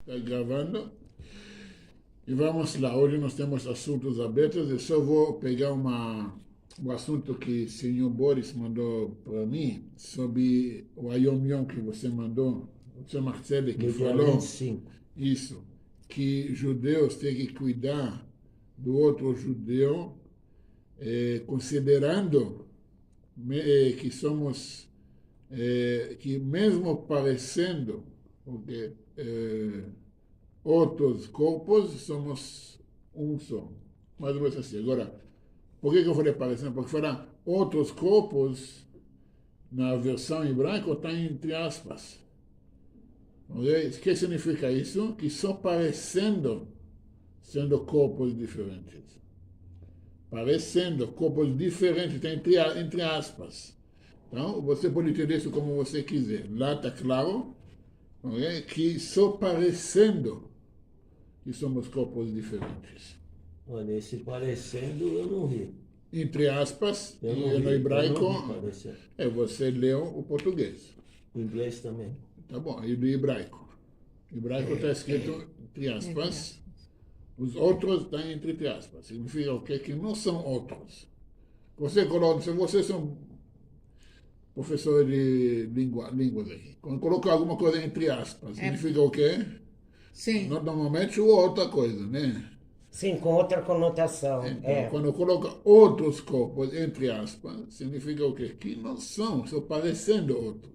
Está gravando. E vamos lá. Hoje nós temos assuntos abertos. Eu só vou pegar um assunto que o senhor Boris mandou para mim, sobre o Ayom Yom que você mandou. O senhor Marcelo que No dia falou 25. isso, que judeus têm que cuidar do outro judeu, considerando que somos, que mesmo parecendo outros corpos, somos um só. Mais ou menos assim. Agora, por que eu falei parecendo? Porque falar outros corpos, na versão hebraica, está entre aspas. Okay? O que significa isso? Que só parecendo, sendo corpos diferentes. Parecendo corpos diferentes, está entre aspas. Então, você pode entender isso como você quiser. Lá está claro, okay? Que só parecendo que somos corpos diferentes. Olha, esse parecendo eu não vi. Entre aspas, Eu não no vi, hebraico, eu não vi parecendo. Você leu o português. O inglês também. Tá bom, e do hebraico. O hebraico está escrito entre aspas. Os outros estão entre aspas. Significa o quê? Que não são outros. Você coloca, se vocês são professores de línguas aqui, quando coloca alguma coisa entre aspas, significa o quê? Sim. Normalmente outra coisa, né? Sim, com outra conotação. Então, quando coloca outros corpos entre aspas, significa o quê? Que não são parecendo outros.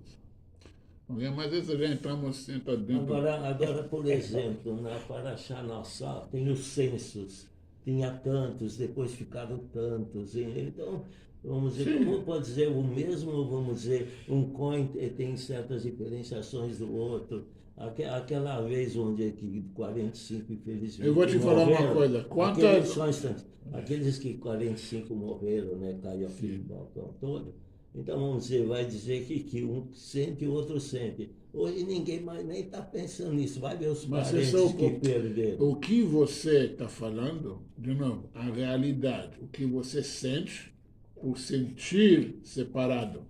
Okay? Mas isso já entramos dentro. Agora, por exemplo, na Parashá Nassau tem os censos. Tinha tantos, depois ficaram tantos. Então, vamos dizer, como pode dizer o mesmo, vamos dizer, um coin tem certas diferenciações do outro. Aquela vez onde que 45 infelizmente Eu vou te falar uma morreram, coisa. só um instante, aqueles que 45 morreram, né, caiu aquele balcão todo. Então, vamos dizer, vai dizer que um sente e o outro sente. Hoje ninguém mais nem está pensando nisso. Vai ver os Mas parentes que perderam. o que você está falando, de novo, a realidade, o que você sente, por sentir separado.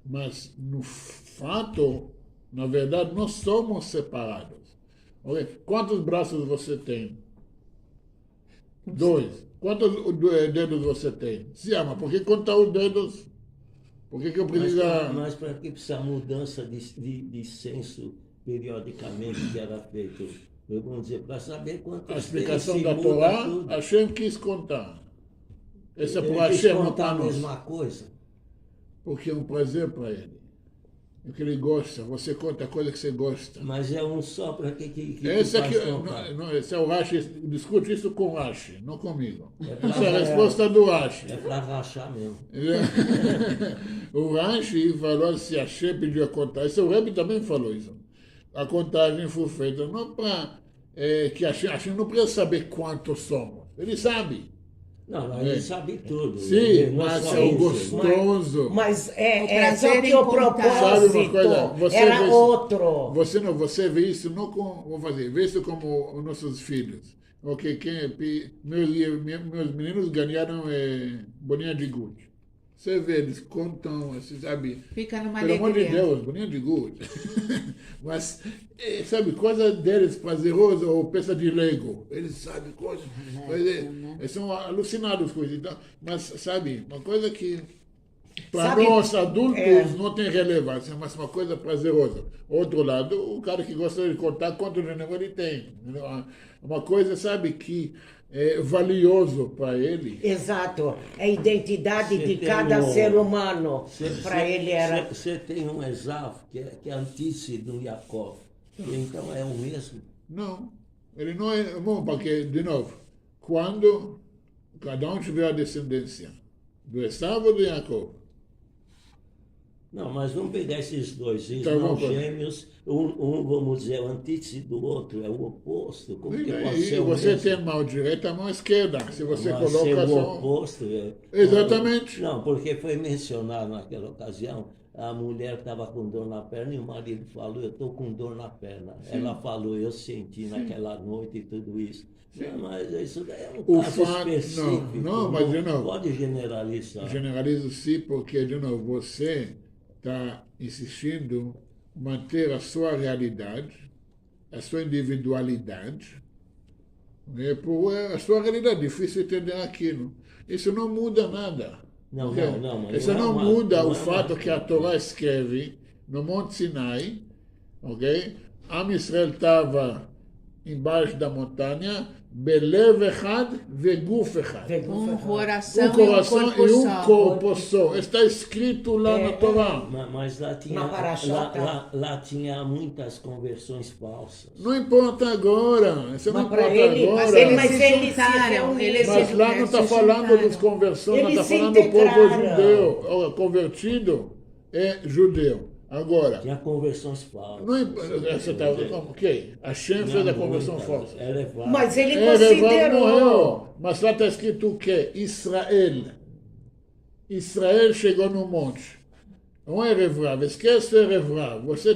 Mas, no fato, na verdade, nós somos separados. Okay? Quantos braços você tem? 2. Quantos dedos você tem? Se ama, por que contar os dedos? Por que eu preciso... Mas para que precisa mudança de censo periodicamente que era feito? Vamos dizer, para saber quantos A explicação tem, da se Torá, muda tudo. Hashem quis contar. Esse é por Ele quis Hashem, não contar para a nós. mesma coisa. Porque é um prazer para ele. É o que ele gosta. Você conta a coisa que você gosta. Mas é um só para que Esse faz aqui, contar? esse é o Rashi, discute isso com o Rashi, não comigo. pra- Essa é a resposta do Rashi. É para rachar mesmo. O Rashi falou se Hashem pediu a contagem. O Rebbe também falou isso. A contagem foi feita não para que Hashem não precisa saber quantos somos. Ele sabe. Não, ele sabe tudo. Sim, Não mas só é o isso. gostoso. Mas O é só prazer que em o contar. Sabe uma coisa? propósito Você era vê- outro. Você vê isso não com, vou fazer, vê isso como os nossos filhos. Ok, meus meninos ganharam bolinha de gude. Você vê, eles contam, você sabe, Fica numa pelo amor de alegria. Deus, bolinha de gude. Mas, sabe, coisa deles prazerosa ou peça de Lego. Eles sabem coisa. Eles são alucinados com isso. Então, mas, sabe, uma coisa que para Sabe, nós adultos não tem relevância, mas uma coisa prazerosa. Outro lado, o cara que gosta de contar quanto dinheiro ele tem. Uma coisa, sabe, que é valioso para ele. Exato. A identidade Você de tem cada um- ser humano. Para ele era. Você tem um Esav, que é antítese do Yaakov. Então é o mesmo. Não, ele não é bom, porque, de novo, quando cada um tiver a descendência do Esaú ou do Jacob, Não, mas vamos pegar esses dois Então, irmãos vamos- gêmeos. Um, vamos dizer, o antítese do outro, é o oposto. Como que pode ser e o você mesmo? tem a mão direita e a mão esquerda. Se você Mas ser coloca o só... oposto. Exatamente. Não, porque foi mencionado naquela ocasião, a mulher estava com dor na perna e o marido falou, eu estou com dor na perna. Ela falou, eu senti naquela noite e tudo isso. Não, mas isso daí é um O caso fato- específico. não, mas de novo, pode generalizar. Generalizo sim, porque, de novo, você está insistindo em manter a sua realidade a sua individualidade, né, por a sua realidade. Difícil entender aquilo. Isso não muda nada. Não, Ok? não, mas Isso não é não uma- muda não o é fato uma- que a Torá escreve no Monte Sinai, ok? Am Israel estava embaixo da montanha, Belev Echad Veguf Echad. Coração Um coração e um corpo e um só. corpo só. Está escrito lá na Torá. Mas lá tinha, Na Parashá, lá tinha muitas conversões falsas. Não importa agora. Isso não Mas pra importa ele- agora. Mas eles Mas se eles se juntaram. reuniram. Eles Mas se- lá não está se falando juntaram. dos conversões, não Eles está se falando do povo integraram. judeu. O convertido é judeu. Agora, Tinha conversões falsas. não importa. Essa tá, ok. A Shem Tinha fez a conversão muitas, falsa. elevadas. Mas ele Erevav considerou. morreu. Mas lá está escrito o quê? Israel. Israel chegou no monte. Não é Erevav. Esquece Erevav. Você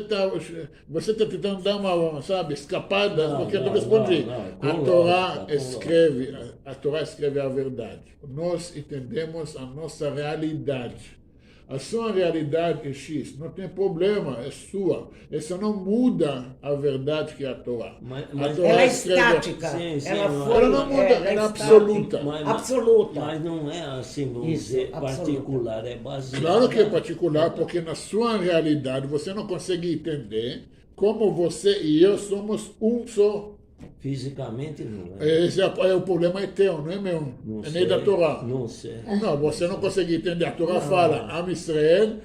tá tentando dar uma, sabe, escapada, Não, porque eu não, respondi. não, A com Torá lógica, com escreve, a Torá escreve a verdade. Nós entendemos a nossa realidade. A sua realidade é X, não tem problema, é sua. Isso não muda a verdade que é a Torá. Mas- A Torá Ela é escreve- estática. Sim, sim, ela mas- foi, Ela não muda, ela é ela é estática. absoluta. Absoluta. Mas não é assim, vamos Isso, dizer, absoluta. particular, é baseado. Claro que é particular, porque na sua realidade você não consegue entender como você e eu somos um só. Fisicamente não é. Esse é o problema é teu, não é meu. Não É nem sei, da Torá. Não sei. Não, você não consegue entender. A Torá fala, Am Israel,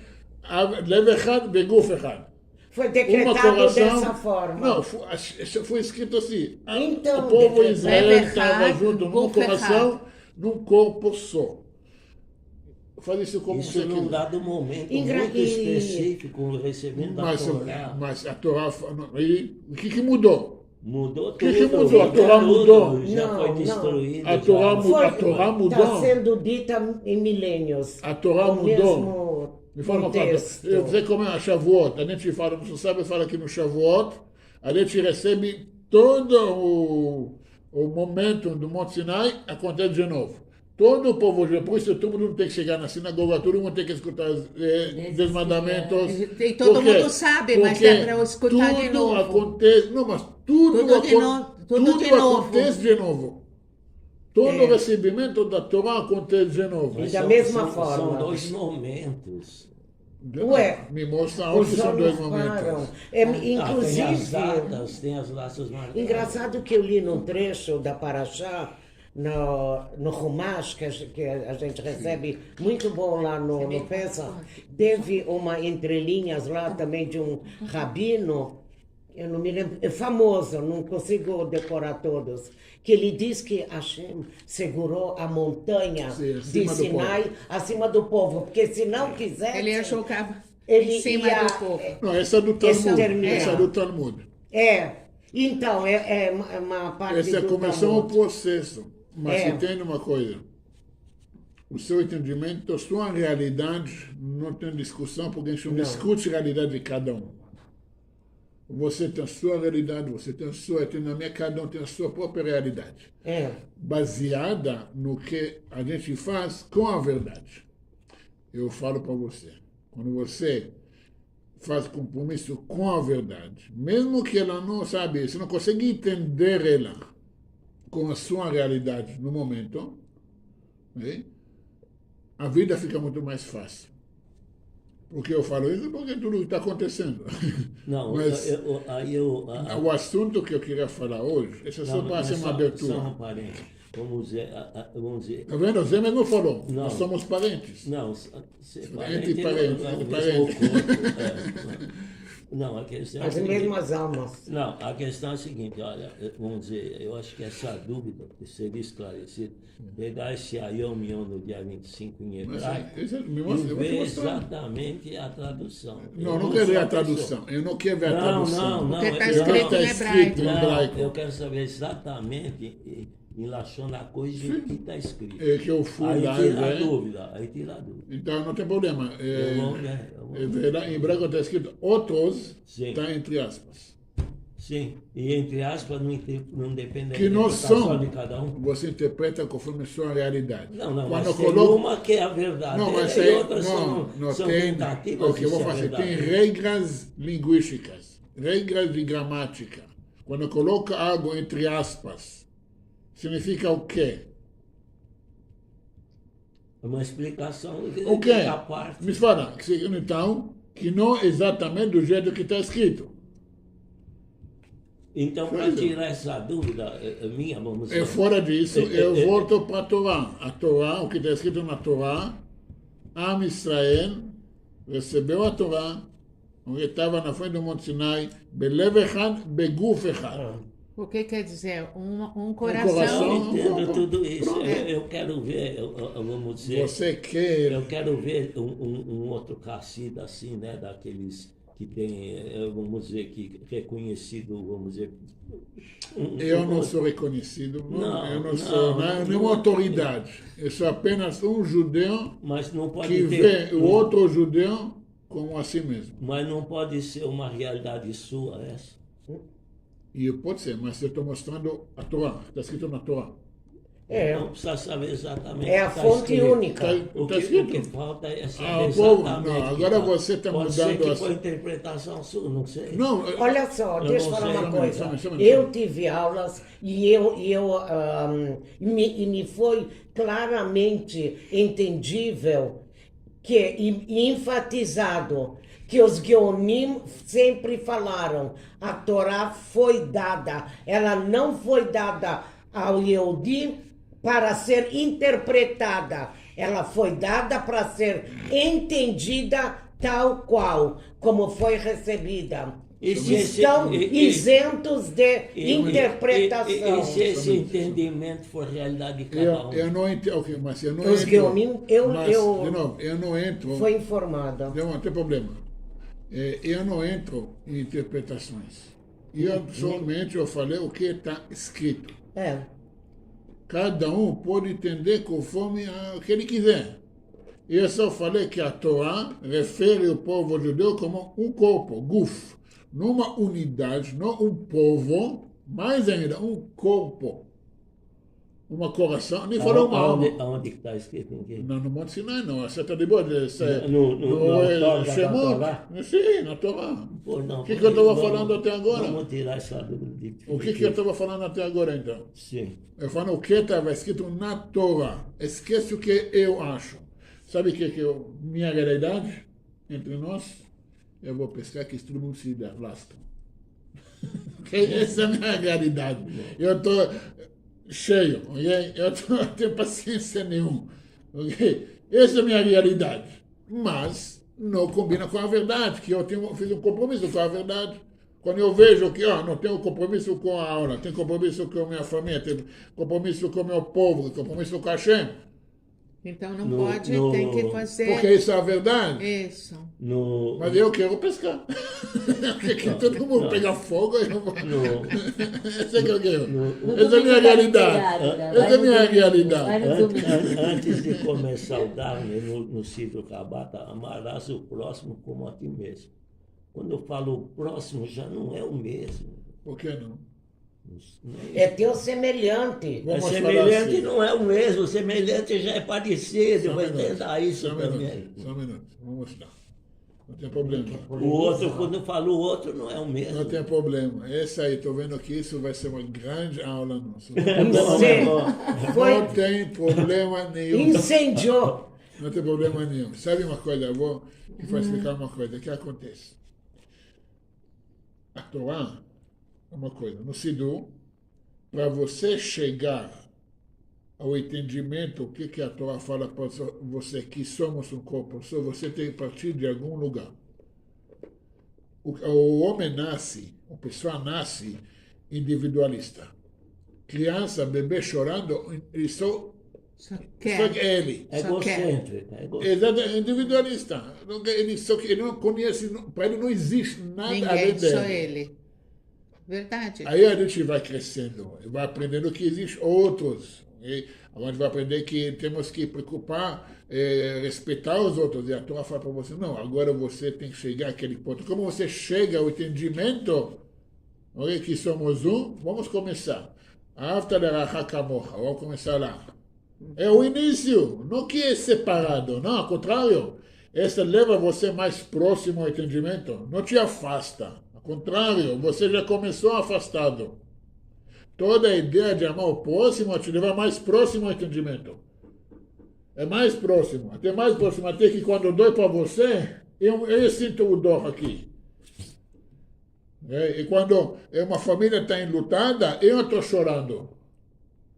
Lev Echad, Beguf Echad. Foi Uma decretado coração. dessa forma. Não, foi escrito assim. Então, o povo Lev Israel Echad, estava junto num Beguf coração, num corpo só. Faz isso como Isso você num quiser. dado momento Engra- muito e- específico, recebendo a Torá. Mas a Torá. E o que mudou? Mudou tudo. que mudou? A Torá tudo, mudou? Já Não, foi não. destruído. A Torá já. mudou. A Torá mudou? Está sendo dita em milênios. A Torá O mudou? mesmo Me fala uma coisa. contexto. Eu sei como é a Shavuot. A gente fala, não sabe, fala que no Shavuot a gente recebe todo o momento do Monte Sinai, acontece de novo. Todo o povo, por isso todo mundo tem que chegar na sinagoga, todo mundo tem que escutar os mandamentos. E todo Por quê? mundo sabe, mas Porque é para eu escutar de tudo novo. acontece, não, mas tudo, Tudo de novo. acontece de novo. Todo É. o recebimento da Torá acontece de novo. E da mesma forma. São dois momentos. Ué, Me mostra os onde são dois homens param. momentos. É, Tem as inclusive, tem as datas marcadas. engraçado que eu li num trecho da Parashá, no Humash, que a gente recebe muito bom lá no Pesach, teve uma entrelinhas lá também de um rabino, eu não me lembro, é famoso, não consigo decorar todos, que ele diz que Hashem segurou a montanha Sim, de acima do Sinai acima do povo, porque se não quisesse... Ele achou que estava Ele em cima ia- do povo. Não, essa é do Esse Talmud. termina. Essa é do Talmud. Então, é uma parte Essa é a do conversão ao Talmud. processo. Mas É. entende uma coisa. O seu entendimento, a sua realidade, não tem discussão, porque a gente não discute a realidade de cada um. Você tem a sua realidade, você tem a sua, tem a minha, cada um tem a sua própria realidade. É. Baseada no que a gente faz com a verdade. Eu falo para você, quando você faz compromisso com a verdade, mesmo que ela não sabe, você não consegue entender ela com a sua realidade no momento, né? A vida fica muito mais fácil. Por que eu falo isso? Porque tudo está acontecendo. Não, Mas o assunto que eu queria falar hoje, essa é só para ser uma abertura. Só um parênteses. Vamos dizer. Tá vendo? Você mesmo falou. Não. Nós somos parentes. Não, Entre parentes. Não, a questão é a As seguinte. mesmas almas. Não, a questão é a seguinte, olha, vamos dizer, eu acho que essa dúvida seria esclarecida. Pegar esse Ayom Yom no dia 25 em Mas, hebraico isso é- me e mostra- eu vou te ver mostrar. exatamente a tradução. Não, Eu não quero ver sou a pessoa- tradução. Eu não quero ver a Não, tradução. não, não. Porque está eu- escrito Está em escrito em hebraico. hebraico. Eu quero saber exatamente em relação à coisa que está escrito. É que eu fui Aí lá, tira a né? dúvida, aí tira a dúvida. Então não tem problema. Eu vou ver, eu vou ver. Em hebraico está escrito outros, Sim. está entre aspas. Sim, e entre aspas não depende Que da noção interpretação de cada um. você interpreta conforme a sua realidade. Não, não, Quando mas eu tem coloco... uma que é a verdade Não, mas e aí, outras são tem. tentativas O que eu de vou ser fazer? Tem verdade. regras linguísticas, regras de gramática. quando coloca algo entre aspas, significa o quê? Uma explicação O quê? da parte. Me fala, então, que não é exatamente do jeito que está escrito. Então, para tirar essa dúvida minha, vamos dizer. Fora disso, eu volto para a Torá. A Torá, o que está escrito na Torá, Am Israel recebeu a Torá, onde estava na frente do Monte Sinai, Belev Echad, Beguf Echad. O que quer dizer? Um coração. coração. Eu entendo tudo isso. Eu quero ver, vamos dizer. Você quer. Eu quero ver um outro Hassida assim, né? Daqueles que tem, vamos dizer, que reconhecido, vamos dizer. Eu não sou reconhecido, Não, eu não sou nenhuma autoridade. Eu sou apenas um judeu Mas não pode que ter. vê o outro judeu como assim mesmo. Mas não pode ser uma realidade sua essa. E pode ser, mas eu estou mostrando a Torá, está escrito na Torá. Não precisa saber exatamente. É a o que tá fonte escrito. única. O Está que, o que escrito. falta é saber Ah, povo, exatamente. não, o que agora tá. você está Pode ser mudando que as- foi interpretação sua, não sei. Não, Olha só, Eu deixa eu não falar sei. uma Só um coisa. minuto, só um Eu minuto. tive aulas e me foi claramente entendível e enfatizado que os Geonim sempre falaram, a Torá foi dada, ela não foi dada ao Yehudi para ser interpretada, ela foi dada para ser entendida tal qual, como foi recebida. E se esse- Estão e- isentos de interpretação. E se esse entendimento for realidade de cada um? eu não entendo, ok, mas eu não Os entro. Geonim, Mas, eu de novo, eu não entro. fui informada. Não tem problema. Eu não entro em interpretações. Somente eu falei o que está escrito. É. Cada um pode entender conforme o que ele quiser. Eu só falei que a Torá refere o povo judeu como um corpo, guf, numa unidade, não um povo, mais ainda, um corpo. Uma coração, nem falou uma alma. Aonde que está escrito? Ninguém. Não, no Monte Sinai, não. Você está de boa? No autógrafo da Shemot. Torá? Sim, na Torá. Pô, não, O que eu estava vamos- falando até agora? Vamos tirar essa dúvida. O que eu estava falando até agora, então? Sim. Eu falo o que estava escrito na Torá. Esquece o que eu acho. Sabe o que é minha realidade entre nós? Eu vou pescar que todo mundo se lasca. Essa é a minha realidade. Eu estou cheio, ok? Eu não tenho paciência nenhuma, ok? Essa é a minha realidade. Mas não combina com a verdade, que eu fiz um compromisso com a verdade. Quando eu vejo que não tenho compromisso com a aula, tenho compromisso com a minha família, tenho compromisso com o meu povo, compromisso com a Hashem, Então não No- pode, no- tem que fazer porque isso é a verdade. isso. No, Mas eu quero pescar. Que todo mundo pega fogo. Eu vou... Essa é que eu quero. Essa é a minha realidade. Essa é a minha realidade. Antes de começar o Dharma, no Cídio Rabata, amarás o próximo como a ti mesmo. Quando eu falo o próximo, já não é o mesmo. Por que não? É teu semelhante. Vamos falar Semelhante assim. não é o mesmo, semelhante já é parecido, Só um vai minuto, entender isso só um também. minuto, só um minuto. Vamos mostrar. Não tem problema. O outro, quando eu falo o outro, não é o mesmo. Não tem problema. Essa aí, estou vendo que isso vai ser uma grande aula nossa. Você foi, Não tem problema nenhum. incendiou. Não tem problema nenhum. Sabe uma coisa? Eu vou explicar uma coisa. O que acontece? A Torá é uma coisa. No Sidur, para você chegar ao entendimento, o que a Torá fala para você, que somos um corpo só, você tem que partir de algum lugar. O homem nasce, a pessoa nasce individualista. Criança, bebê chorando, ele só Só quer quer. ele. É Só quer. egocêntrico. É egocêntrico. Exato, é individualista. Ele não conhece, para ele não existe nada além Ninguém, só dele. ele. Verdade. Aí a gente vai crescendo, vai aprendendo que existem outros. E agora a gente vai aprender que temos que preocupar, respeitar os outros. E a Torá fala para você, não, agora você tem que chegar àquele ponto. Como você chega ao entendimento, ok, que somos um, vamos começar. Vamos começar lá. É o início, não que é separado, não, ao contrário. Essa leva você mais próximo ao entendimento, não te afasta. Ao Contrário, você já começou afastado. Toda a ideia de amar o próximo te leva mais próximo ao entendimento. É mais próximo, até que quando eu dou para você, eu sinto o dor aqui. E quando uma família está enlutada, eu estou chorando.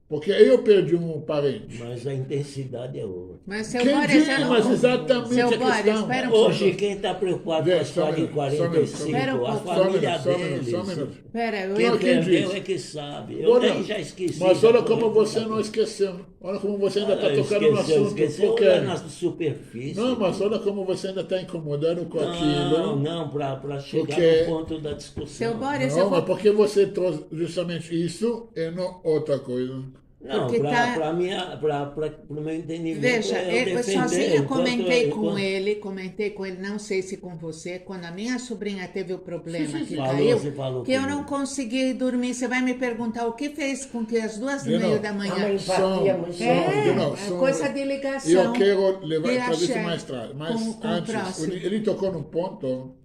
Porque eu perdi um parente. Mas a intensidade é outra. Mas, seu Quem Boris, diz, eu não... mas exatamente Seu a Boris, questão. espera um Hoje, quem está preocupado com a história de 45, Espera um a pouco. família Só um deles. minuto. Pera, eu Quem ia... Quem perdeu diz? é que sabe. Eu Olha, nem já esqueci. mas já olha tô como você recordando. não esqueceu. Olha como você ainda está Ah, tocando no assunto. Esqueceu Porque... é na superfície. Não, mas olha como você ainda está incomodando com Não, aquilo. não, para chegar Porque- no ponto da discussão. Seu Boris, Não, eu mas vou... porque você trouxe justamente isso e não outra coisa. Não, Porque tá- para o meu entendimento, Veja, é eu eu defender sozinha enquanto- comentei com enquanto- ele, não sei se com você, quando a minha sobrinha teve o problema Sim, sim, que sim. caiu, Você falou que eu comigo. não consegui dormir. Você vai me perguntar o que fez com que às 2h30 Não. da Há uma manhã... empatia muito É, Não, é coisa de ligação. Eu quero levar de para isso axé mais tarde. Mas com o antes, próximo. ele tocou num ponto.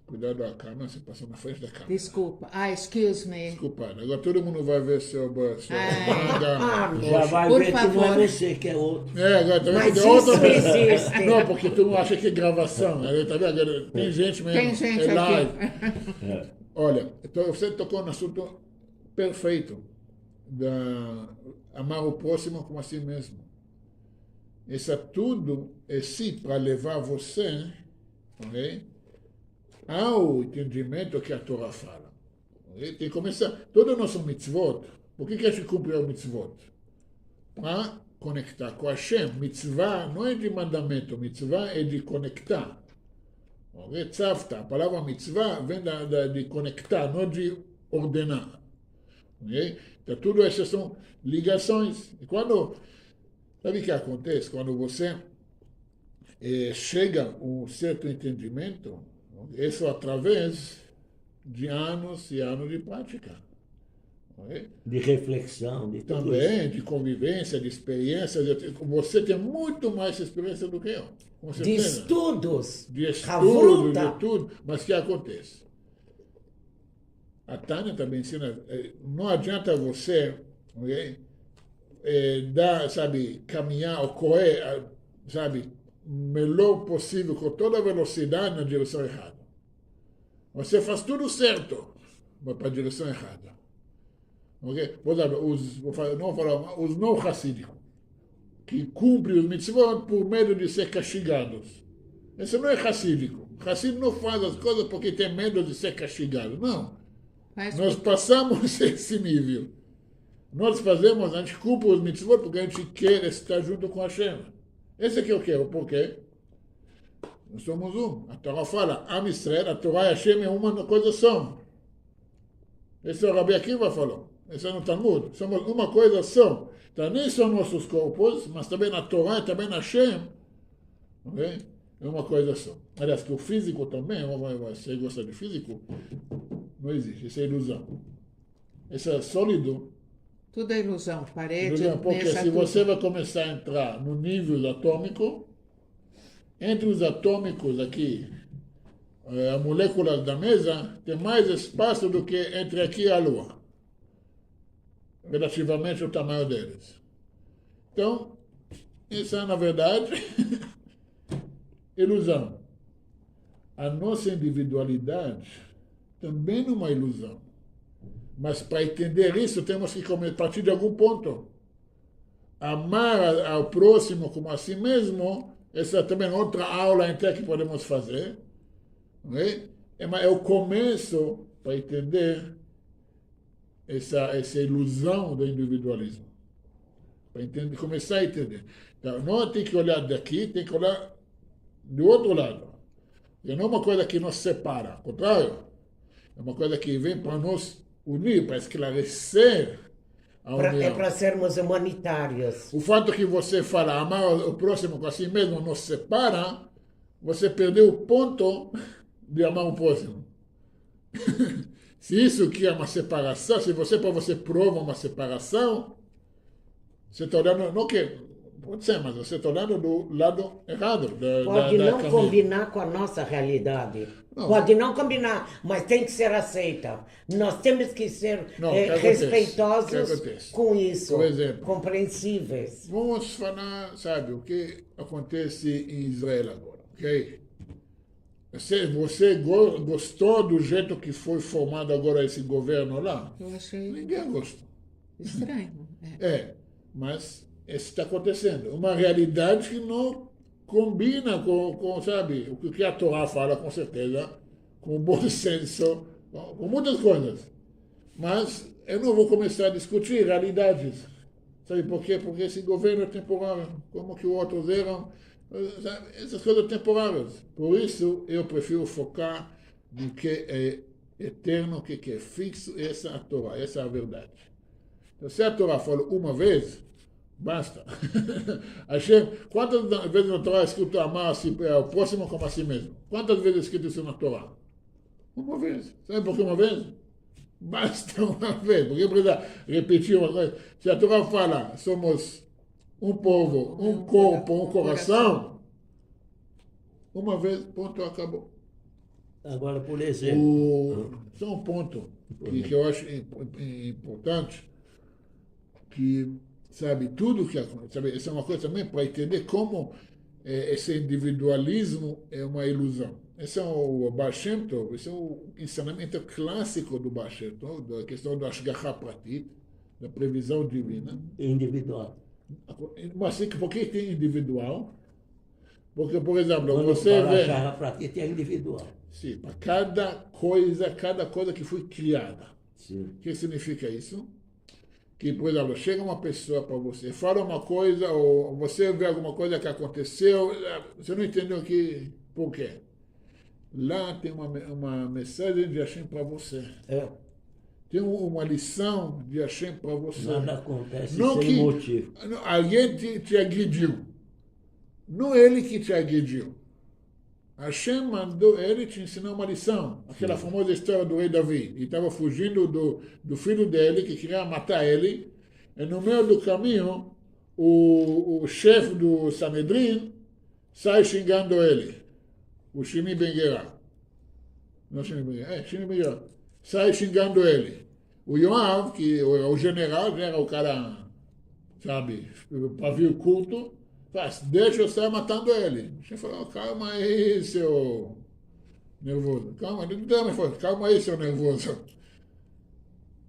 Cuidado da câmera, você passou na frente da câmera. Desculpa. Excuse me. Desculpa, agora todo mundo vai ver seu manga. Já vai Por ver que não favor. é você, que é outro. Agora tá vendo Mas que tem outra isso pessoa. existe. Não, porque tu não acha que é gravação. Aí, tá vendo? Agora, tem gente mesmo. Tem gente é live. aqui. Olha, então você tocou no assunto perfeito. Amar o próximo como a si mesmo. Isso é tudo para levar você, ok, ao entendimento que a Torá fala. Okay? Tem que começar. Todo o nosso mitzvot, por que a gente cumpre o mitzvot? Para conectar com Hashem. Mitzvah não é de mandamento, mitzvah é de conectar. Okay? Tzavta, a palavra mitzvah vem de conectar, não de ordenar. Okay? Então, tudo essas são ligações. E quando, sabe o que acontece? Quando você chega a um certo entendimento, isso através de anos e anos de prática. Okay? De reflexão, de tudo Também, de convivência, de experiência. Você tem muito mais experiência do que eu. Com De certeza. estudos. De Havruta. estudo, de tudo. Mas o que acontece? A Tânia também ensina, não adianta você, okay, caminhar ou correr, melhor possível, com toda a velocidade na direção errada. Você faz tudo certo, mas para a direção errada. Okay? Por exemplo, os não racídicos, que cumprem os mitzvot por medo de ser castigados. Esse não é racídico. Racídico não faz as coisas porque tem medo de ser castigado. Não. Mas Nós passamos esse nível. Nós fazemos, a gente cumpre os mitzvot porque a gente quer estar junto com Hashem. Esse é que eu quero. Por quê? Nós somos um. A Torá fala, Am Israel, a Torá e Hashem é uma coisa só. Esse é o Rabi Akiva falou. Esse é no Talmud. Somos uma coisa só. Então, nem são nossos corpos, mas também na Torá e também na Hashem. Okay? É uma coisa só. Aliás, que o físico também, você gosta de físico, não existe. Isso é ilusão. Isso é sólido. tudo é ilusão. Parede, Ilusão, porque mesa, se tudo. você vai começar a entrar no nível atômico, entre os atômicos aqui, a molécula da mesa, tem mais espaço do que entre aqui e a Lua. Relativamente ao tamanho deles. Então, isso é, na verdade, ilusão. A nossa individualidade também é uma ilusão. Mas para entender isso, temos que partir de algum ponto. Amar ao próximo como a si mesmo, essa é também outra aula inteira que podemos fazer. Okay? É o começo para entender essa ilusão do individualismo. Para começar a entender. Então, não tem que olhar daqui, tem que olhar do outro lado. E não é uma coisa que nos separa, ao contrário. É uma coisa que vem para nos unir, para esclarecer a união. É para sermos humanitários. O fato que você fala, amar o próximo com a si mesmo nos separa, você perdeu o ponto de amar o próximo. Se isso que é uma separação, se você para você prova uma separação, você está olhando, não que Pode ser, mas você está olhando do lado errado Pode da não camisa. combinar com a nossa realidade. Não. Pode não combinar, mas tem que ser aceita. Nós temos que ser Não, o que acontece? respeitosos O que acontece? com isso, Por exemplo, compreensíveis. vamos falar, sabe, o que acontece em Israel agora, ok? Você gostou do jeito que foi formado agora esse governo lá? Eu achei Ninguém gostou. estranho. Mas isso está acontecendo. Uma realidade que não combina com, sabe, o que a Torá fala, com certeza, com o bom senso, com muitas coisas. Mas eu não vou começar a discutir realidades. Sabe por quê? Porque esse governo é temporário. Como que outros eram? Sabe? Essas coisas temporárias. Por isso, eu prefiro focar no que é eterno, no que é fixo. Essa é a Torá, essa é a verdade. Então, se a Torá fala uma vez, basta. Hashem, quantas vezes na Torá é escrito amar o próximo como a si mesmo? Quantas vezes é escrito isso na Torá? Uma vez. Sabe por que uma vez? Basta uma vez. Porque precisa repetir uma coisa. Se a Torá fala, somos um povo, um corpo, um coração, uma vez, ponto, acabou. Agora, por exemplo, Só um ponto que eu acho importante, que, sabe, tudo que acontece, sabe, essa é uma coisa também para entender como esse individualismo é uma ilusão. Esse é o Baal Shem Tov, esse é o ensinamento clássico do Baal Shem Tov, da questão do Ashgacha Pratit, da previsão divina. individual. Mas por que tem individual? Porque, por exemplo, Quando você fala vê... charra para ti, é individual. Sim, para cada coisa que foi criada. Sim. O que significa isso? Que, por exemplo, chega uma pessoa para você, fala uma coisa, ou você vê alguma coisa que aconteceu, você não entendeu por quê. Lá tem uma mensagem de Hashem para você. Tem uma lição de Hashem para você. Nada acontece Não sem motivo. Alguém te agrediu. Não ele que te agrediu. Hashem mandou ele te ensinar uma lição. Aquela famosa história do rei Davi. Ele estava fugindo do filho dele, que queria matar ele. E no meio do caminho, o chefe do Sanedrin sai xingando ele. O Shimi Ben Gera. Não Shimi Ben Gera. Shimi Ben Gera. Sai xingando ele. O Yoav, que o general, era o cara, sabe, pavio culto, deixa eu sair matando ele. Você falou, calma aí, seu nervoso. Calma aí, seu nervoso.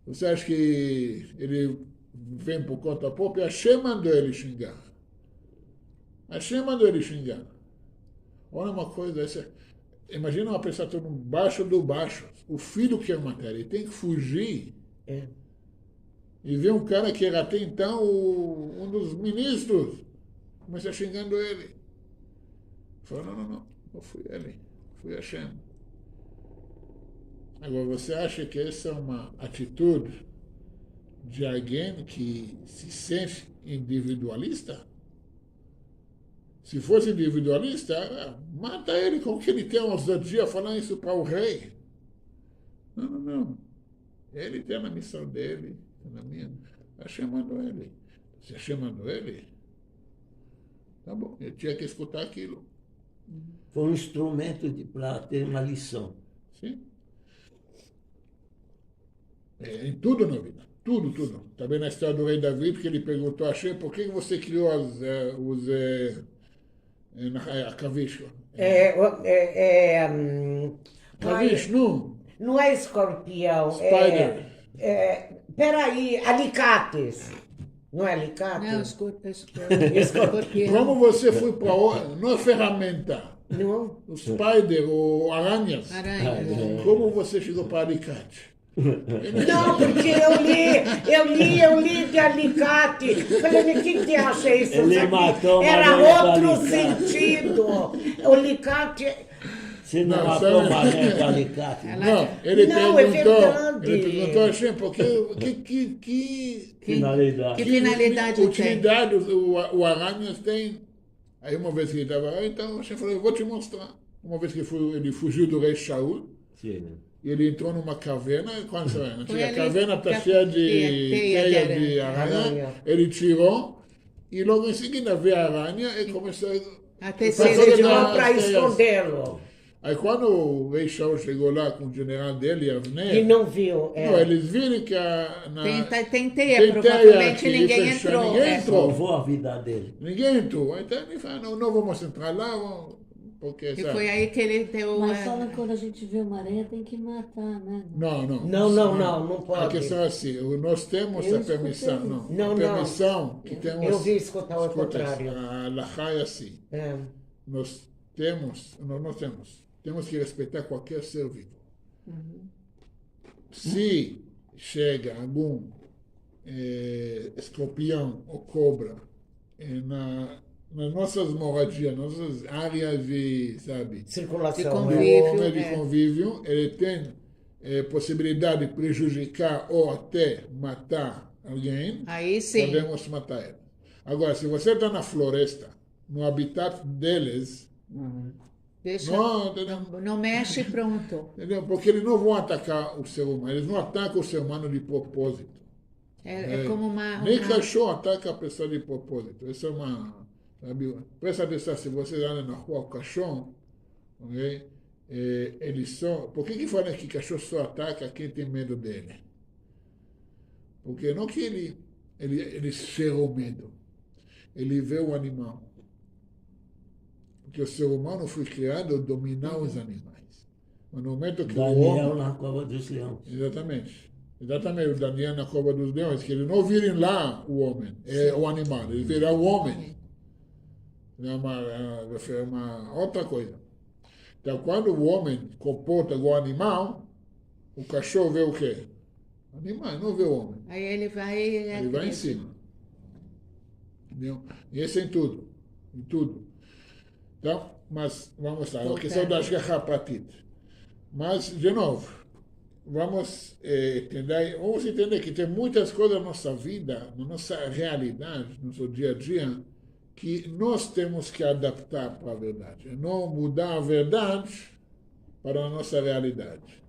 Você acha que ele vem por conta própria? Hashem mandou ele xingar. Hashem mandou ele xingar. Olha uma coisa, imagina uma pessoa todo baixo do baixo. O filho quer matar ele, tem que fugir. E vê um cara que era até então um dos ministros. Começa xingando ele. Falou, não fui ele, fui Hashem. Agora, você acha que essa é uma atitude de alguém que se sente individualista? Se fosse individualista, mata ele, com que ele tem ousadia falando isso para o rei. Não. Ele tem na missão dele, na minha. Hashem mandou ele. Se Hashem mandou ele, tá bom, eu tinha que escutar aquilo. Foi um instrumento para ter uma lição. Sim. Em tudo na vida. Tudo. Também na história do rei David, que ele perguntou a Hashem, por que você criou a Kavish? Kavish, não. Não é escorpião. Spider. Peraí, alicates. Não é alicate? Não, escorpião. Como você foi para não é ferramenta. Não. O spider, ou aranhas. Aranha. Como você chegou para alicate? Não, porque eu li de alicate. Falei, o que te acha isso? Ele matou uma Era maneca outro alicate. sentido. O alicate. Você não Não, matou sabe- maneca alicate. Não, ele Não, é perguntou, verdade. ele perguntou a Hashem, porque que Finalidade. Que finalidade tem? utilidade o aranhas tem? Aí uma vez que ele estava lá, então a Hashem falou, eu vou te mostrar. Uma vez que ele fugiu do rei Shaul, Sim. e ele entrou numa caverna, quando você vai? Foi A ali caverna está que a cheia de teia de teia de aranha, aranha. ele tirou e logo em seguida vê a aranha e começa A a terceira fazer de a- para escondê-lo. Aí quando o rei Shaul chegou lá com o general dele, Avner, E não viu. não, eles viram que Tem teia, tem provavelmente teia que ninguém fechou, entrou. ninguém é. entrou. Salvou a vida dele. Ninguém entrou. Então ele falou, não vamos entrar lá, porque, E sabe? foi aí que ele deu. Mas fala que quando a gente vê uma aranha tem que matar, né? Não, não. Não A pode. questão é assim, nós temos Eu a permissão, escutei. não. Não, A permissão que temos... Eu vi escutar o escuta, contrário. a Alahá é assim, É. nós temos que respeitar qualquer ser vivo. Se chega algum escorpião ou cobra nas nossas moradias, nossas áreas de, sabe, Circulação. De do convívio, homem de é. convívio, ele tem possibilidade de prejudicar ou até matar alguém, Aí sim. podemos matar ele. Agora, se você está na floresta, no habitat deles, Deixa, não, não mexe, pronto. entendeu? Porque eles não vão atacar o ser humano, eles não atacam o ser humano de propósito. É como Nem uma- cachorro ataca a pessoa de propósito. Isso é uma. Sabe, presta atenção, se você anda na rua, o cachorro, ok? Eles só. Por que falam que cachorro só ataca quem tem medo dele? Porque não que ele cheira o medo, ele vê o animal. Porque o ser humano foi criado a dominar os animais. Mas no momento que o Daniel homem. na cova dos leões. Exatamente. Exatamente, o Daniel na cova dos leões, que eles não virem lá o homem, o animal, eles viram o homem. É uma outra coisa. Então, quando o homem comporta igual animal, o cachorro vê o quê? Animal, não vê o homem. Aí ele vai. Ele vai em cima. Entendeu? E isso é em tudo. Em tudo. Então, mas vamos lá, a questão da Ashgaha Pratit. Mas, de novo, vamos entender que tem muitas coisas na nossa vida, na nossa realidade, no nosso dia a dia, que nós temos que adaptar para a verdade. Não mudar a verdade para a nossa realidade.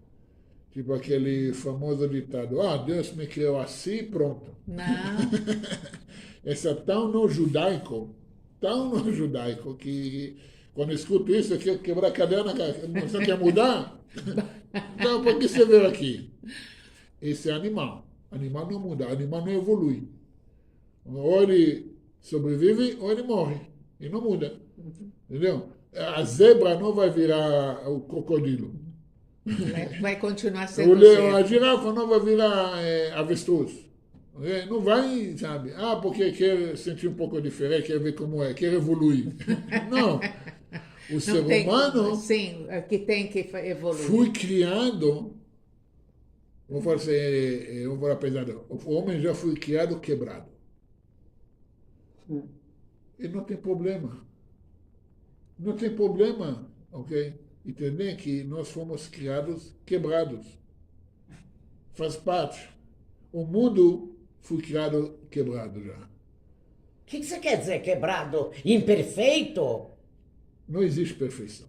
Tipo aquele famoso ditado, Deus me criou assim, pronto. Não. Esse é tão não judaico, que quando eu escuto isso, eu quero quebrar a cadeira na cara. Você quer mudar? Então, por que você veio aqui? Esse é animal. Animal não muda, animal não evolui. Ou ele sobrevive ou ele morre. E não muda. Entendeu? A zebra não vai virar o crocodilo. Vai continuar O sendo. leão, a girafa não vai virar avestruz. Não vai, sabe? Porque quer sentir um pouco diferente, quer ver como é, quer evoluir. Não. O ser humano Sim, que tem que evoluir. foi criado, vamos falar assim, vamos falar pesado, o homem já foi criado quebrado. E não tem problema. Não tem problema, ok? Entender que nós fomos criados quebrados. Faz parte. O mundo foi criado quebrado já. O que você quer dizer quebrado? Imperfeito? Não existe perfeição.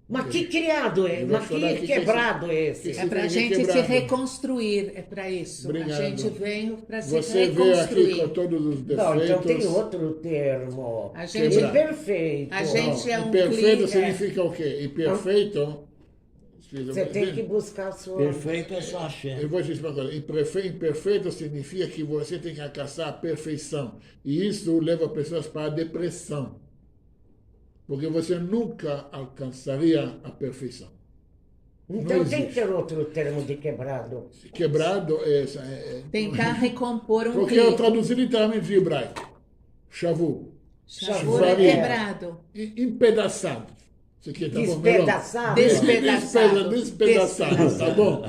Mas que criado é? Eu vou Mas falar que que quebrado é esse? É para a Você gente vem se quebrado. reconstruir, é para isso. Obrigado. A gente veio para se Você veio aqui reconstruir. com todos os defeitos. Não, então tem outro termo. A gente- Imperfeito. A gente é um Imperfeito clima- significa o quê? Imperfeito. Você tem que buscar a sua... Perfeito é só Hashem. Eu vou te explicar uma coisa. Imperfeito significa que você tem que alcançar a perfeição. E isso leva pessoas para a depressão. Porque você nunca alcançaria a perfeição. Então Não tem que existe. ter outro termo de quebrado. Quebrado é Tentar recompor um porque eu clima. traduzi literalmente de hebraico. Shavu. Chavura é Varia. quebrado. Empedaçado. Isso aqui tá bom, melhor? Despedaçado. Despedaçado. Despedaçado, tá bom?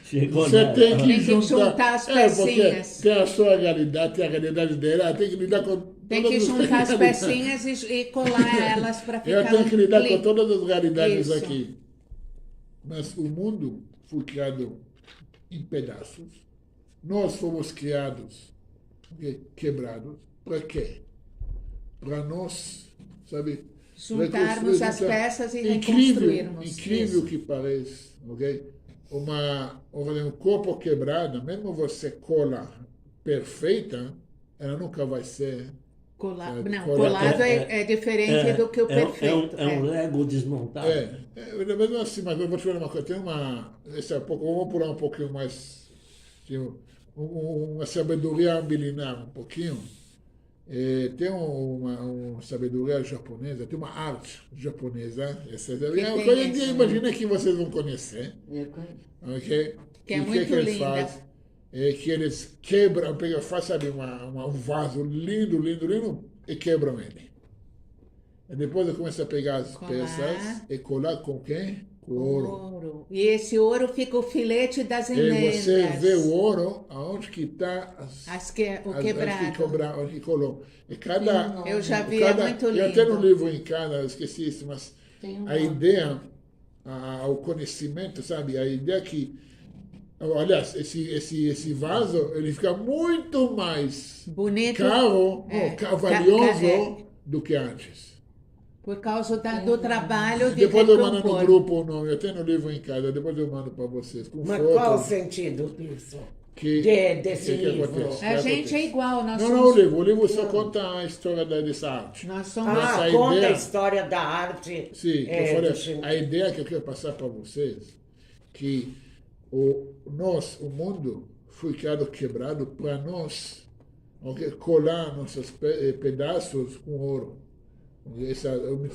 Chegou Você na... tem que Tem que juntar, juntar as porque pecinhas. tem a sua realidade, tem a realidade dela, tem que lidar com Tem todas que juntar as realidades. pecinhas e colar elas para ficar Eu tenho que lidar clima. com todas as realidades Isso. aqui. Mas o mundo foi criado em pedaços. Nós fomos criados quebrados. Para quê? Para nós, sabe? Juntarmos as reconstruir. peças e Incrível, reconstruirmos. incrível Isso. que pareça, ok? Um corpo quebrado, mesmo você cola perfeita, ela nunca vai ser. Não, Colado. colado é diferente do que o perfeito. É um Lego desmontado. Mesmo assim, mas eu vou te falar uma coisa, tem uma. Esse é pouco, vamos pular um pouquinho mais. Uma sabedoria milenar, um pouquinho. Tem uma sabedoria japonesa, tem uma arte japonesa. Hoje em dia, imagina que vocês vão conhecer. Eu conheço. Ok? Que é E o muito que eles linda. fazem? É que eles quebram, fazem, sabe, um vaso lindo, lindo, lindo, e quebram ele. E depois eles começam a pegar as Colar. peças e colar com quem? Com ouro. Ouro. E esse ouro fica o filete das E emendas. você vê o ouro, aonde que está O quebrado. onde que colou. E cada, Eu já vi, é muito eu até no lindo. livro em casa, eu esqueci isso, mas Tem um a ideia, o conhecimento, sabe? A ideia que, aliás, esse vaso, ele fica muito mais Bonito. caro, valioso é. do que antes. Por causa do trabalho de Depois eu mando no recompor. grupo o nome, eu tenho no livro em casa, depois eu mando para vocês. Com Mas foto, qual o sentido disso? que, desse que livro? acontece, A que gente acontece. é igual, nós Não, somos... o livro só conta a história dessa arte. Nós somos... Essa Conta a ideia- história da arte. Sim, é, eu falei, do Shin- a ideia que eu quero passar para vocês, que o mundo foi criado quebrado para nós, colar nossos pedaços com ouro.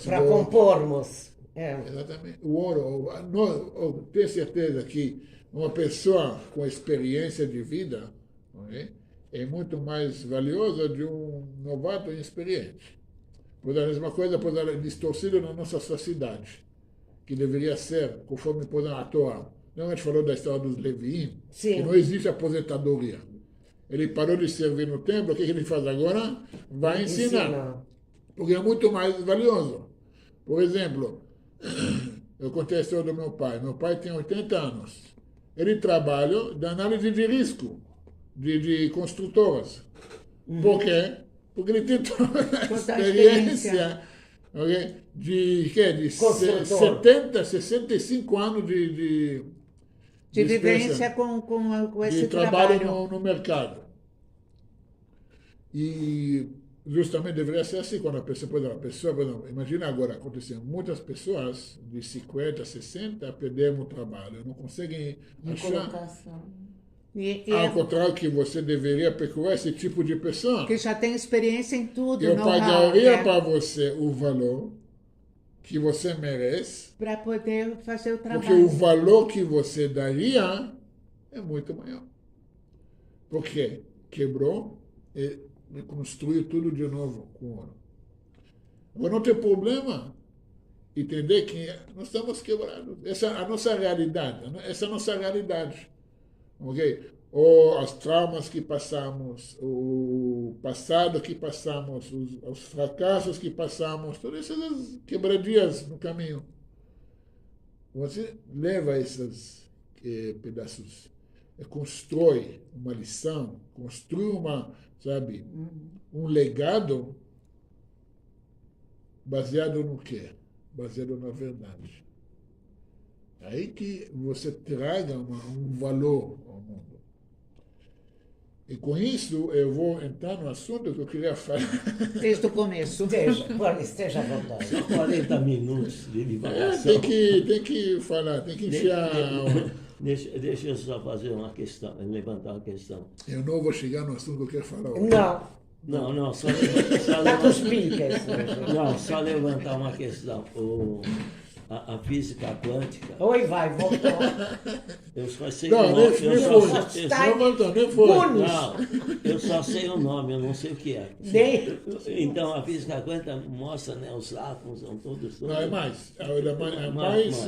Para compormos. Exatamente. O ouro, eu tenho certeza que uma pessoa com experiência de vida, ok, é muito mais valiosa de um novato inexperiente. Pois é a mesma coisa, pois é distorcido na nossa sociedade, que deveria ser, conforme pois a Torá. Não, a gente falou da história dos Leviim, Sim. que não existe aposentadoria. Ele parou de servir no templo, o que ele faz agora? Vai ensinar. Porque é muito mais valioso. Por exemplo, eu contei a história do meu pai. Meu pai tem 80 anos. Ele trabalha de análise de risco de construtoras. Por quê? Porque ele tem toda a Toda a experiência, okay, de 70, 65 anos de vivência com esse de trabalho trabalho. no mercado. E justamente deveria ser assim, quando a pessoa, por exemplo, imagina agora, acontecendo, muitas pessoas de 50, 60 perderam o trabalho, não conseguem de achar, colocação. ao contrário que você deveria procurar esse tipo de pessoa. Que já tem experiência em tudo, Eu know-how, pagaria né? para você o valor que você merece, Para poder fazer o porque o trabalho. valor que você daria é muito maior. Porque quebrou e construiu tudo de novo com ouro. Agora não tem problema entender que nós estamos quebrados. Essa é a nossa realidade. Essa é a nossa realidade. Ok? Ou os traumas que passamos, o passado que passamos, os fracassos que passamos, todas essas quebradias no caminho. Você leva esses pedaços, constrói uma lição, constrói sabe, um legado baseado no quê? Baseado na verdade. Aí que você traga um valor ao mundo. E com isso eu vou entrar no assunto que eu queria falar. Desde o começo. Esteja à vontade. Só 40 minutos de divagação. Tem que falar, tem que enfiar. Deixa eu só fazer uma questão, levantar uma questão. Eu não vou chegar no assunto que eu quero falar hoje. Não, Só está com os piques. não, só levantar uma questão. A física quântica, Oi, voltou. eu só sei Não, o nem nome. foi. Nem foi. Não, eu só sei o nome, eu não sei o que é. Nem- Então a física quântica mostra, né, os átomos são todos. Não, é mais. É mais Mais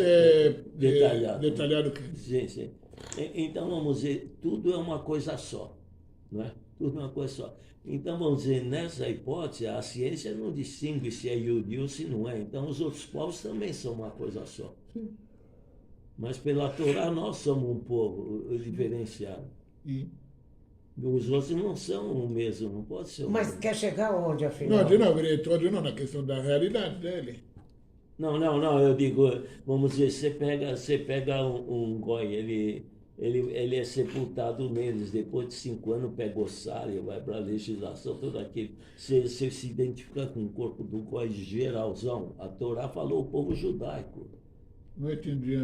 detalhado que isso. Sim, sim. Então, vamos dizer, tudo é uma coisa só, não é? Tudo é uma coisa só. Então, vamos dizer, nessa hipótese, a ciência não distingue se é Yudi ou se não é. Então, os outros povos também são uma coisa só. Mas pela Torá, nós somos um povo diferenciado. E- Os outros não são o mesmo, não pode ser o Mas mesmo. quer chegar onde, afinal? Não, de novo, ele entrou de novo na questão da realidade dele. Não, eu digo, vamos dizer, você pega um goi, ele é sepultado neles. Depois de 5 anos, pega ossário, vai para a legislação, tudo aquilo. Você se identifica com o corpo do qual geralzão. A Torá falou o povo judaico. Não entendi a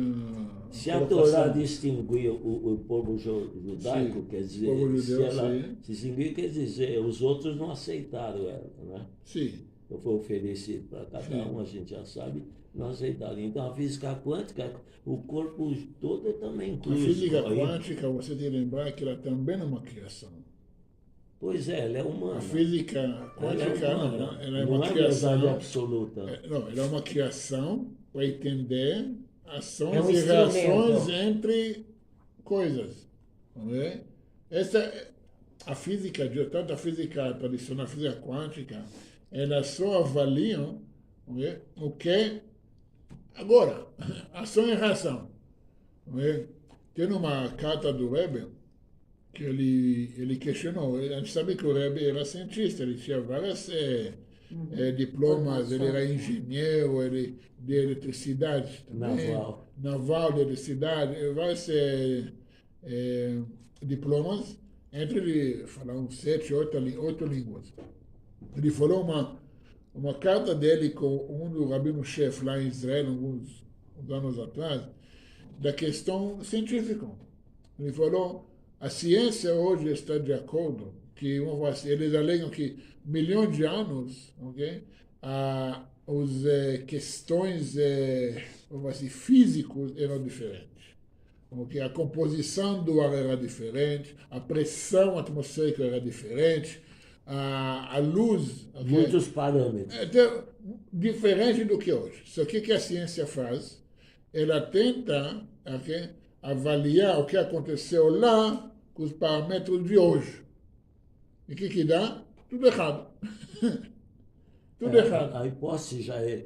Se a colocação. Torá distinguir o povo judaico, Sim, quer dizer, o povo se judeu, ela sim. se distinguir, quer dizer, os outros não aceitaram ela, né? Sim, Eu foi oferecido para cada Sim. um, a gente já sabe, não aceitaram. Então a física quântica, o corpo todo também a inclui. física Aí, quântica, você tem que lembrar que ela também é uma criação. pois é, ela é humana. A física Ela quântica, é humana. não, ela é Não uma é verdade criação. absoluta. Não, ela é uma criação para entender ações É um e instrumento. reações entre coisas. Não é? A física, tanto a física tradicional, a física quântica, elas só avaliam, não é, o que é agora, ação e reação. Não é? Tem uma carta do Rebbe que ele questionou. A gente sabe que o Rebbe era cientista, ele tinha vários diplomas, ele era engenheiro, ele de eletricidade também, naval de eletricidade, vários diplomas, entre ele falar uns 7, 8 línguas. Ele falou uma carta dele com um do rabino-chefe lá em Israel, uns anos atrás, da questão científica. Ele falou, a ciência hoje está de acordo que eles alegam que milhões de anos, ok, as questões vamos dizer, físicos eram diferentes. Okay? A composição do ar era diferente, a pressão atmosférica era diferente, a luz... Okay? Muitos parâmetros. Diferente do que hoje. Só que a ciência faz? Ela tenta avaliar o que aconteceu lá com os parâmetros de hoje. E o que dá? Tudo errado. Tudo errado. A hipótese já é.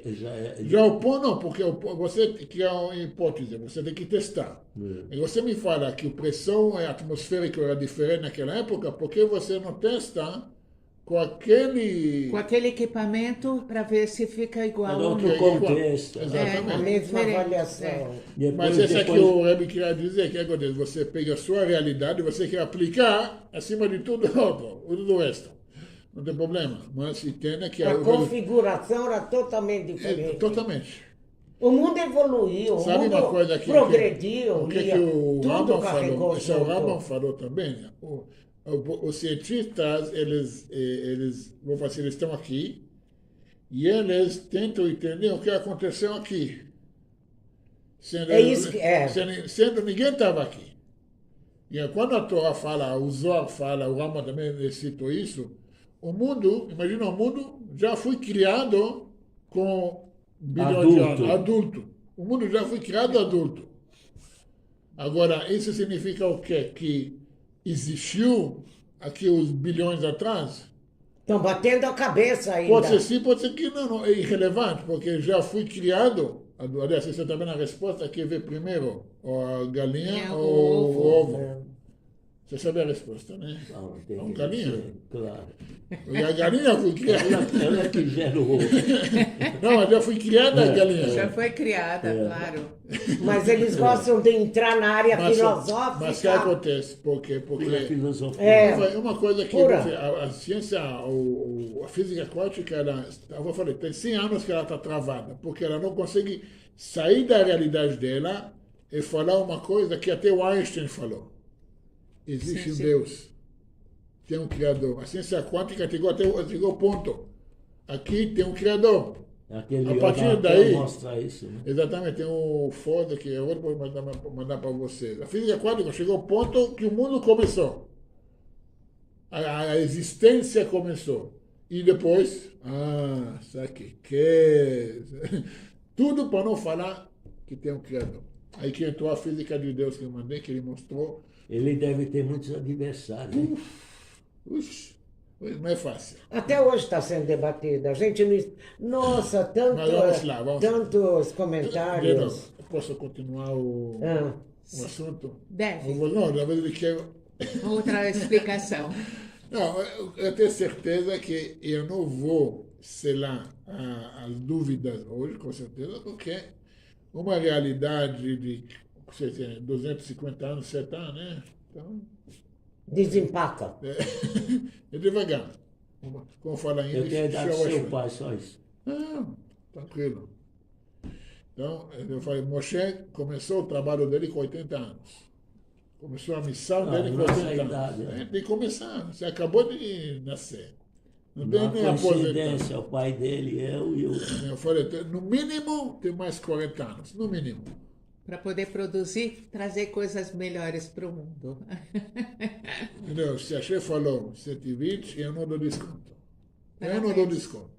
Já o ponto não, porque você cria uma hipótese, você tem que testar. E você me fala que a pressão atmosférica era diferente naquela época, por que você não testa com aquele equipamento para ver se fica igual. Era outro É, contexto. exatamente. A mesma diferente. avaliação. Mas essa aqui o Rebbe queria dizer que acontece, você pega a sua realidade e você quer aplicar acima de tudo o resto. Não tem problema. Mas entenda que A configuração era totalmente diferente. totalmente. O mundo evoluiu, Sabe o mundo uma coisa que progrediu, o que ia, o tudo Rambam carregou falou? Isso o junto. Rambam falou também. Né? Os cientistas, eles estão aqui e eles tentam entender o que aconteceu aqui. Sendo ninguém estava aqui. E quando a Torá fala, o Zohar fala, o Rambam também citou isso, o mundo, imagina, o mundo já foi criado com bilhões de anos, adulto. O mundo já foi criado adulto. Agora, isso significa o quê? Que existiu aqui os bilhões atrás? Estão batendo a cabeça ainda. Pode ser sim, pode ser que não, é irrelevante, porque já foi criado. Aliás, isso é também a resposta que veio primeiro, a galinha ou o ovo. Você sabe a resposta, né? Não, tem É um que galinha. dizer, claro. E a galinha foi criada. Ela que gera o ovo. Não, mas já foi criada a galinha. Já foi criada, claro. Mas eles gostam de entrar na área Mas filosófica. o que acontece? Porque Pura filosofia. É. uma coisa que Pura. a ciência, a física quântica, eu falei, tem 100 anos que ela está travada, porque ela não consegue sair da realidade dela e falar uma coisa que até o Einstein falou. Existe um Deus, tem um Criador. A ciência quântica chegou ao ponto. Aqui tem um Criador. Aquele A partir Yoga daí- mostra isso, né? Exatamente, tem um foda que eu vou mandar para vocês. A física quântica chegou ao ponto que o mundo começou. A existência começou. E depois, sabe que tudo para não falar que tem um Criador. Aí que entrou a física de Deus que eu mandei, que ele mostrou. Ele deve ter muitos adversários. Né? Uxi, não é fácil. Até hoje está sendo debatida. A gente não... Nossa, Mas vamos lá, vamos. tantos Leandro, comentários. posso continuar o assunto? Deve. Não, na verdade ele quer... Outra explicação. Não, eu tenho certeza que eu não vou selar as dúvidas hoje, com certeza, porque uma realidade você tem 250 anos, 70 anos, né? Então, Desempaca. é devagar. Como fala em Eu tenho a idade do show, seu show. pai, só isso. Não, tranquilo. Então, eu falei, Moshe começou o trabalho dele com 80 anos. Começou a missão dele com nossa 80 idade, anos. é. Tem que começar. Você acabou de nascer. Não tem Na nem aposentar. coincidência, o pai dele, eu e o... Eu falei, no mínimo, tem mais 40 anos. No mínimo. Para poder produzir, trazer coisas melhores para o mundo. Entendeu? Se a chefe falou 120, eu não dou desconto. Eu não dou desconto.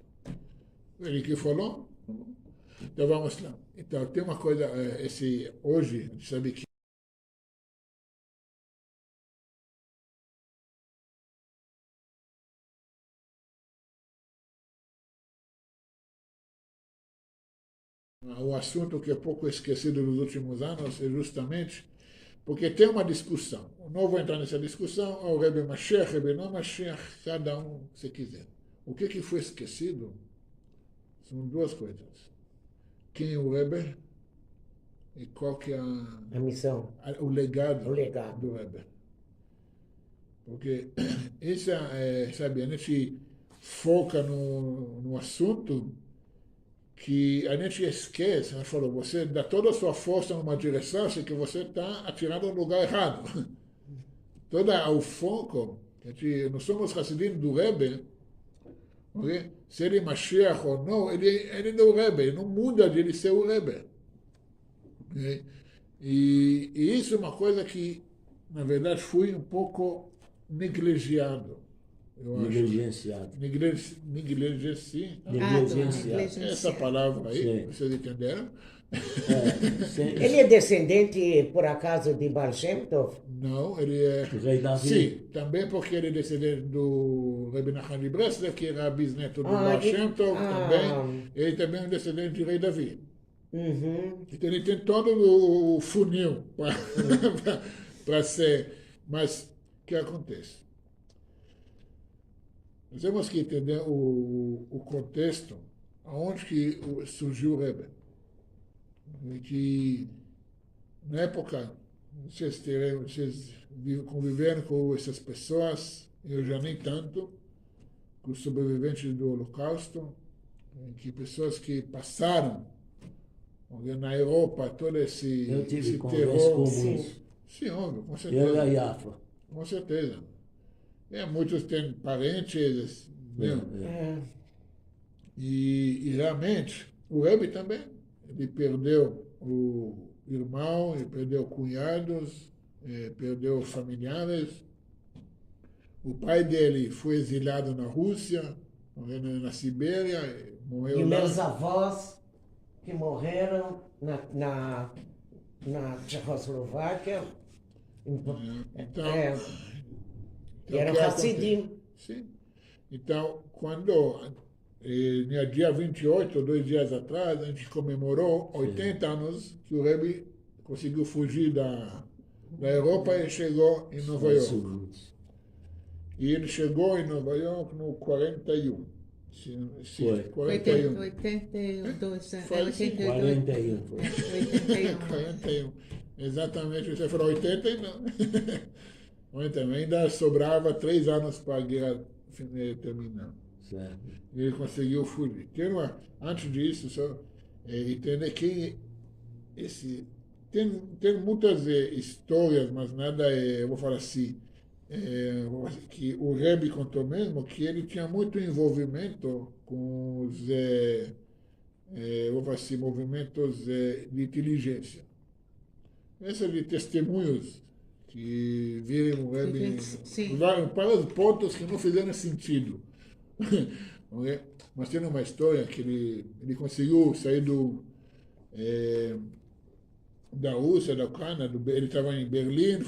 Ele que falou, então vamos lá. Então, tem uma coisa, hoje, a gente sabe que o assunto que é pouco esquecido nos últimos anos é justamente porque tem uma discussão. Eu não vou entrar nessa discussão, o Rebbe Mashiach, Rebbe não Mashiach, cada um se quiser. O que foi esquecido são duas coisas. Quem é o Rebbe e qual que é A missão. o legado, O legado. do Rebbe. Porque isso sabe, a gente foca no assunto que a gente esquece, a gente falou, você dá toda a sua força numa direção, assim que você está atirando no lugar errado. Todo o foco, nós somos Hassidim do Rebbe, okay? Se ele é Mashiach ou não, ele não é o Rebbe, ele não muda de ele ser o Rebbe. Okay? E isso é uma coisa que, na verdade, foi um pouco negligiado. Eu acho. Negligenciado. Negligenciado. Essa palavra aí, Sim. vocês entenderam? Ele é descendente, por acaso, de Baal Shem Tov? Não, ele é... O rei Davi. Sim, também porque ele é descendente do Rebbe Nachman de Breslev, que era bisneto do Baal Shem Tov, também. Ele também é um descendente de rei Davi. Uhum. Então ele tem todo o funil para ser... Mas o que acontece? Nós temos que entender o contexto, aonde que surgiu o Rebbe. Que, na época, vocês conviveram com essas pessoas, eu já nem tanto, com os sobreviventes do Holocausto, que pessoas que passaram na Europa todo esse Eu tive terror. conversa com sim. muitos. Sim, óbvio, com Eu e a certeza. Iafa. Com certeza. Muitos têm parentes, né? E realmente, o Rebbe também, ele perdeu o irmão, ele perdeu cunhados, perdeu familiares. O pai dele foi exilado na Rússia, na Sibéria, morreu E lá. meus avós que morreram na Tchecoslováquia. Então, É, então, eram o que Hassidim. acontece? Sim. Então, quando, no dia 28, 2 dias atrás, a gente comemorou 80 anos que o Rebbe conseguiu fugir da Europa e chegou em Nova York. E ele chegou em Nova York no 41. Sim, Foi. 41. 82, Faz 82. 41. 81. 41. Exatamente, você falou 80 e não. 80, ainda sobrava 3 anos para a guerra terminar. Certo. Ele conseguiu fugir. Antes disso, só entender que tem muitas histórias, mas nada eu vou falar assim, que o Rebbe contou mesmo que ele tinha muito envolvimento com os vou falar assim, movimentos de inteligência. Esses de testemunhos que viram o Rebbe Sim. para os pontos que não fizeram sentido. Mas tem uma história que ele conseguiu sair da Rússia, da Ucrânia, ele estava em Berlim,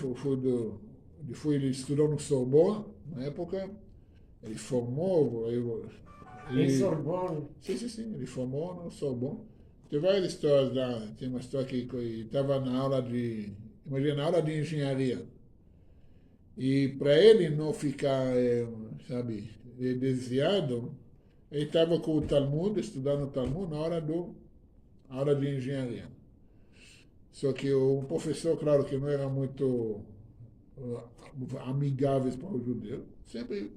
ele estudou no Sorbonne, na época, ele formou... Em Sorbonne. Sim, ele formou no Sorbonne. Tem várias histórias lá, tem uma história que ele estava na aula de engenharia. E para ele não ficar, sabe, desviado, ele estava com o Talmud, estudando o Talmud na hora de engenharia. Só que o professor, claro que não era muito amigável para o judeu, sempre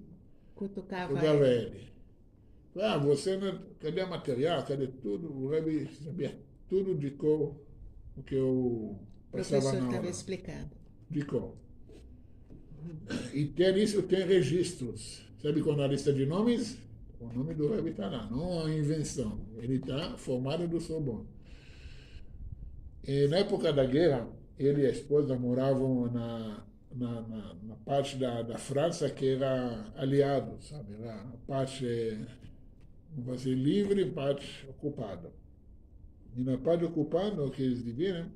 Cutucava jogava ele. ele. Ah, você não, cadê material, cadê tudo? O Rebbe sabia tudo de cor, o que eu O passava professor na estava aula, explicando. de cor. E tem isso, tem registros. Sabe quando a lista de nomes, o nome do Rebbe está lá, não a invenção. Ele está formado do Sorbonne. E na época da guerra, ele e a esposa moravam na parte da França que era aliado, sabe? Era a parte, vamos dizer, livre e parte ocupada. E na parte ocupada, o que eles dividiram,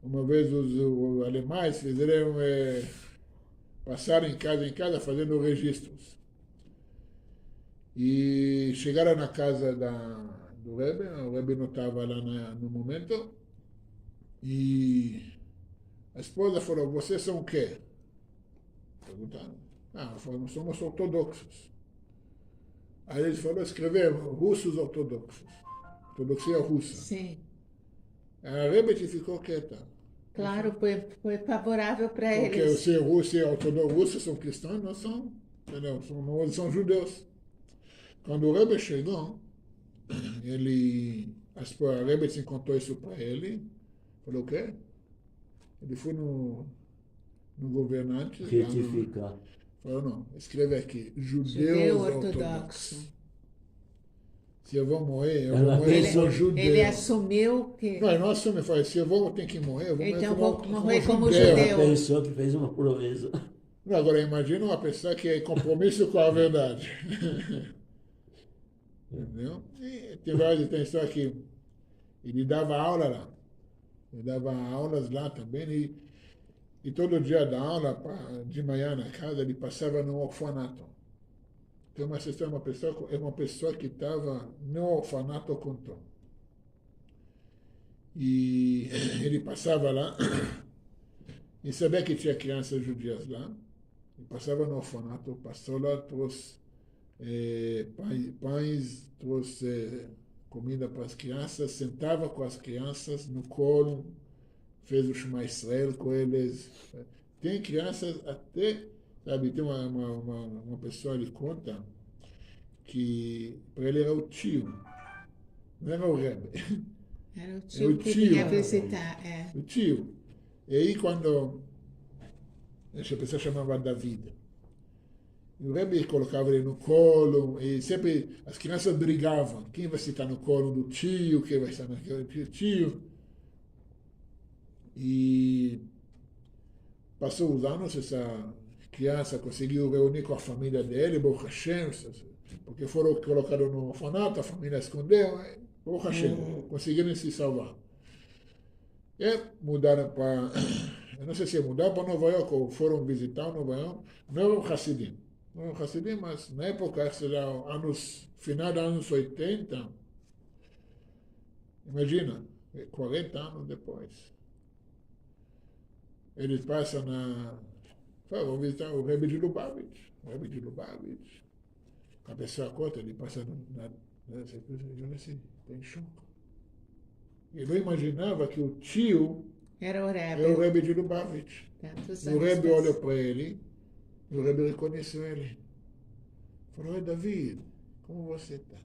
uma vez os alemães fizeram, passaram em casa fazendo registros. E chegaram na casa do Rebbe, o Rebbe não estava lá no momento, e a esposa falou, vocês são o quê? Perguntaram. Ah, nós somos ortodoxos. Aí eles falaram, escreveram, russos ortodoxos. Ortodoxia russa. Sim. A Rebbe ficou quieta. Claro, foi favorável para Porque eles. se Rússia e ortodoxos russos são cristãos, não são, entendeu? Não são judeus. Quando o Rebbe chegou, a Rebbe se contou isso para ele, falou o quê? Ele foi no governante. Retificar. Falou, não, escreve aqui, Judeu judeus ortodoxo. ortodoxos. Se eu vou morrer, eu Ela vou morrer pensou- como judeu. Ele assumiu que. Não, ele não assume, fala, se eu vou ter que morrer, eu vou Então morrer vou morrer como judeu. Ela pensou que fez uma proeza. Não, agora imagina uma pessoa que é compromisso com a verdade. Entendeu? E tem história que ele dava aula lá. Ele dava aulas lá também. E todo dia da aula, de manhã na casa, ele passava no orfanato. Tem uma história, uma pessoa que estava no orfanato contou. E ele passava lá e sabia que tinha crianças judias lá. Ele passava no orfanato, passou lá, trouxe pães, trouxe comida para as crianças, sentava com as crianças no colo, fez o Shema Israel com eles. Tem crianças até, sabe, tem uma pessoa que conta que para ele era o tio, não era o Rebbe. Era o É tio o que tio. vinha visitar. É. O tio. E aí quando essa pessoa chamava David, e o Rebbe colocava ele no colo, e sempre as crianças brigavam. Quem vai estar no colo do tio, quem vai estar naquele tio. E passou os anos, essa criança conseguiu reunir com a família dele, Baruch Hashem, porque foram colocados no orfanato, a família escondeu, Baruch Hashem, conseguiram se salvar. E mudaram para, eu não sei se mudaram para Nova York ou foram visitar Nova York, não eram Hassidim. Não eram Hassidim, mas na época, final dos anos 80, imagina, 40 anos depois. Eles passam vão visitar o Rebbe de Lubavitch. O Rebbe de Lubavitch. A pessoa conta, ele passa tem choque. Ele não imaginava que o tio Era o era o Rebbe. Rebbe de Lubavitch. Tantos O anos Rebbe depois. olhou para ele, e o Rebbe reconheceu ele. Falou, oi David, como você está?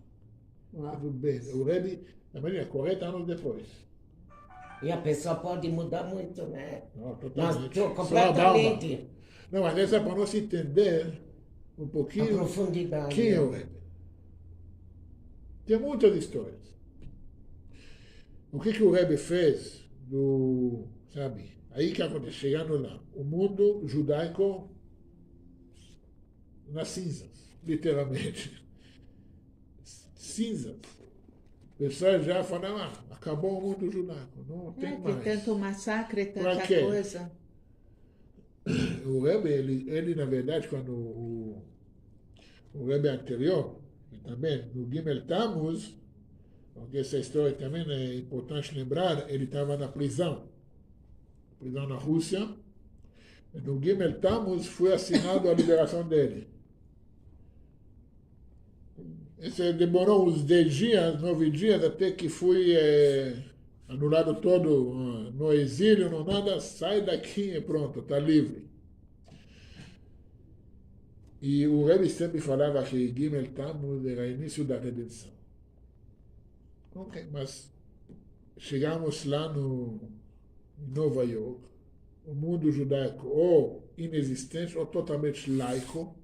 Tudo bem. O Rebbe, imagina, 40 anos depois. E a pessoa pode mudar muito, né? Não, Mas totalmente. tô Só a completamente barba. Não, mas essa é para nós entender um a pouquinho profundidade. quem é o Rebbe. Tem muitas histórias. O que o Rebbe fez sabe, aí que aconteceu, chegando lá, o mundo judaico nas cinzas, literalmente. Cinzas. Pessoas já falaram, acabou o mundo judaico, não tem Que mais. tanto massacre, Pra tanta quê? coisa. O Rebbe, ele na verdade, quando o Rebbe anterior, e também no Gimel Tammuz, porque essa história também é importante lembrar, ele estava na prisão na Rússia, e no Gimel Tammuz foi assinado a liberação dele. Isso demorou uns 10 dias, 9 dias, até que foi anulado todo, no exílio, no nada, sai daqui e pronto, está livre. E o Rebbe sempre falava que Gimel Tammuz era o início da redenção. Ok, mas chegamos lá em Nova York, o mundo judaico ou inexistente ou totalmente laico.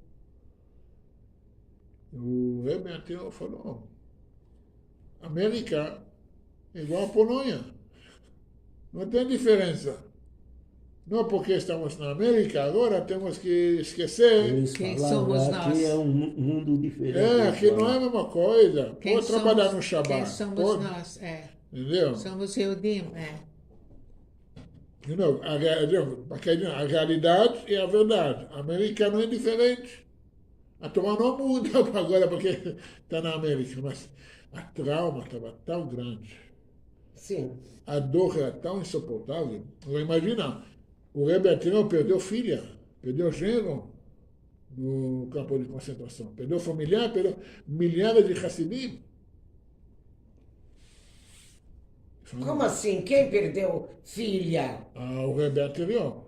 O Rebbe anterior falou, América é igual a Polônia. Não tem diferença. Não porque estamos na América, agora temos que esquecer. Eles Quem falavam somos que nós? é um mundo diferente. Aqui não é a mesma coisa. Quem Pode trabalhar somos- no Shabbat. Quem somos pode, nós? entendeu? Somos Eudim, Não, a realidade é a verdade. A América não é diferente. A Torá não muda agora porque está na América, mas a trauma estava tão grande. Sim. A dor era tão insuportável. Imagina, o Rebbe anterior perdeu filha, perdeu genro no campo de concentração, perdeu familiar, perdeu milhares de Hassidim. Como assim? Quem perdeu filha? O Rebbe anterior.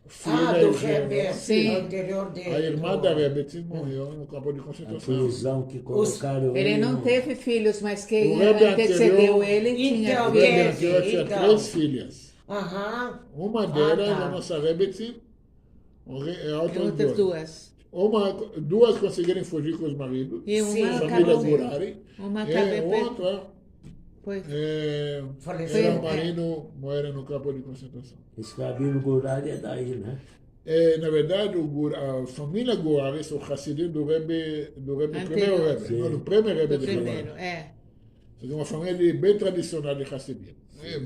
Do genro. Rebbe Sim. anterior dele. A irmã da Rebbe morreu no campo de A concentração. prisão que colocaram Ele não teve filhos, mas quem O Rebbe antecedeu anterior- ele tinha Então, O filhos. Rebbe anterior tinha Então. 3 filhas. Aham. Uma delas, tá. a nossa Rebbe, a E outra outras duas. duas. Duas conseguiram fugir com os maridos. E uma Sim. Família acabou. Gurari. Uma E acabou. outra, Foi. Faleceu. seu marido morreu no campo de concentração. Esse Rabino Gurari é daí, né? Na verdade, a família Gurari são Hassidim do Rebbe, Anterior. primeiro Rebbe, Sim. não, do primeiro Rebbe Do de primeiro, Jerusalém. É uma família bem tradicional de Hassidim.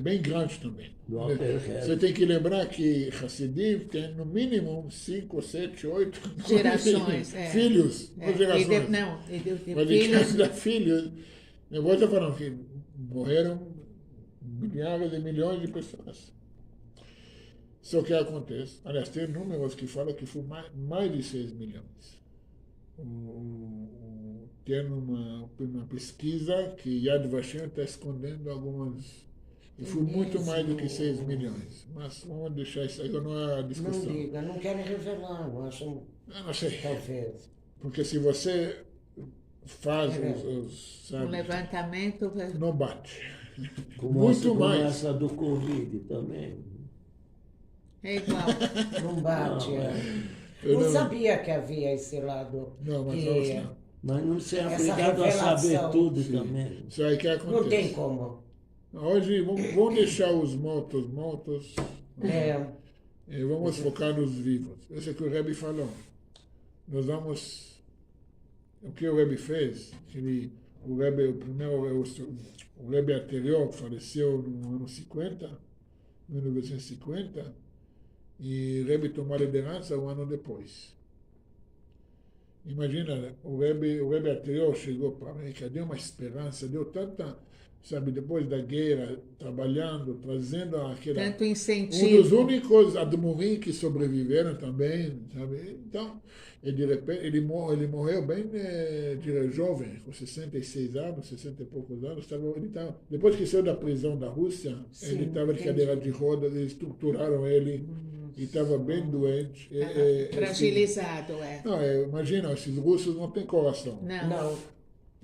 Bem grande também. Do Alter Rebbe. Você tem que lembrar que Hassidim tem no mínimo 5, 7, 8 Gerações, filhos. Não E gerações. de Mas de filhos. cada filho, eu vou estar falando que morreram milhares e milhões de pessoas. Só que acontece, aliás, tem números que falam que foi mais de 6 milhões. Tem uma pesquisa que Yad Vashem está escondendo algumas. E foi muito mais do que 6 milhões. Mas vamos deixar isso aí, não é a Não discussão. diga, não quero revelar, eu acho, Eu não sei. talvez. Porque se você faz Um levantamento. não bate. Como Muito como mais. essa do Covid também. É igual. Não bate. Não, Eu Não sabia que havia esse lado. Não, mas que- não, assim, Mas não ser Essa obrigado a saber revelação. tudo Sim. também. isso aí que acontece. Não tem como. Hoje vamos deixar os mortos e vamos focar nos vivos. Isso é que o Rebbe falou. Nós vamos. O que o Rebbe fez? O Rebbe anterior faleceu no ano 50, 1950, e o Rebbe tomou a liderança um ano depois. Imagina, o Rebbe anterior chegou para a América, deu uma esperança, deu tanta, sabe, depois da guerra, trabalhando, trazendo aquela... Tanto Um dos incentivo. únicos Admorim que sobreviveram também, sabe? Então, e de repente, ele morreu bem jovem, com 66 anos, 60 e poucos anos. Depois que saiu da prisão da Rússia, Sim, ele estava de entendi. cadeira de rodas, eles estruturaram ele e estava bem doente. Fragilizado, Não, imagina, esses russos não têm coração. Não. Não.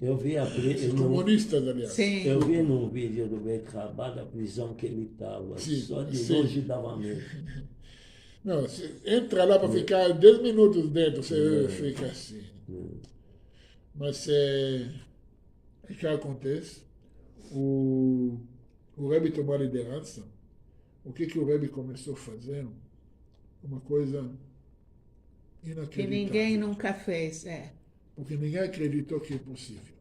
Eu vi a Os prisão. comunistas, aliás. Sim. Eu vi num vídeo do Beit Chabad a prisão que ele estava. Sim, Só de sim. longe dava medo. Não, você entra lá para ficar 10 minutos dentro, você fica assim. Mas o que acontece? O Rebbe tomou a liderança. O que o Rebbe começou a fazer? Uma coisa inacreditável. Que ninguém nunca fez. Porque ninguém acreditou que é possível.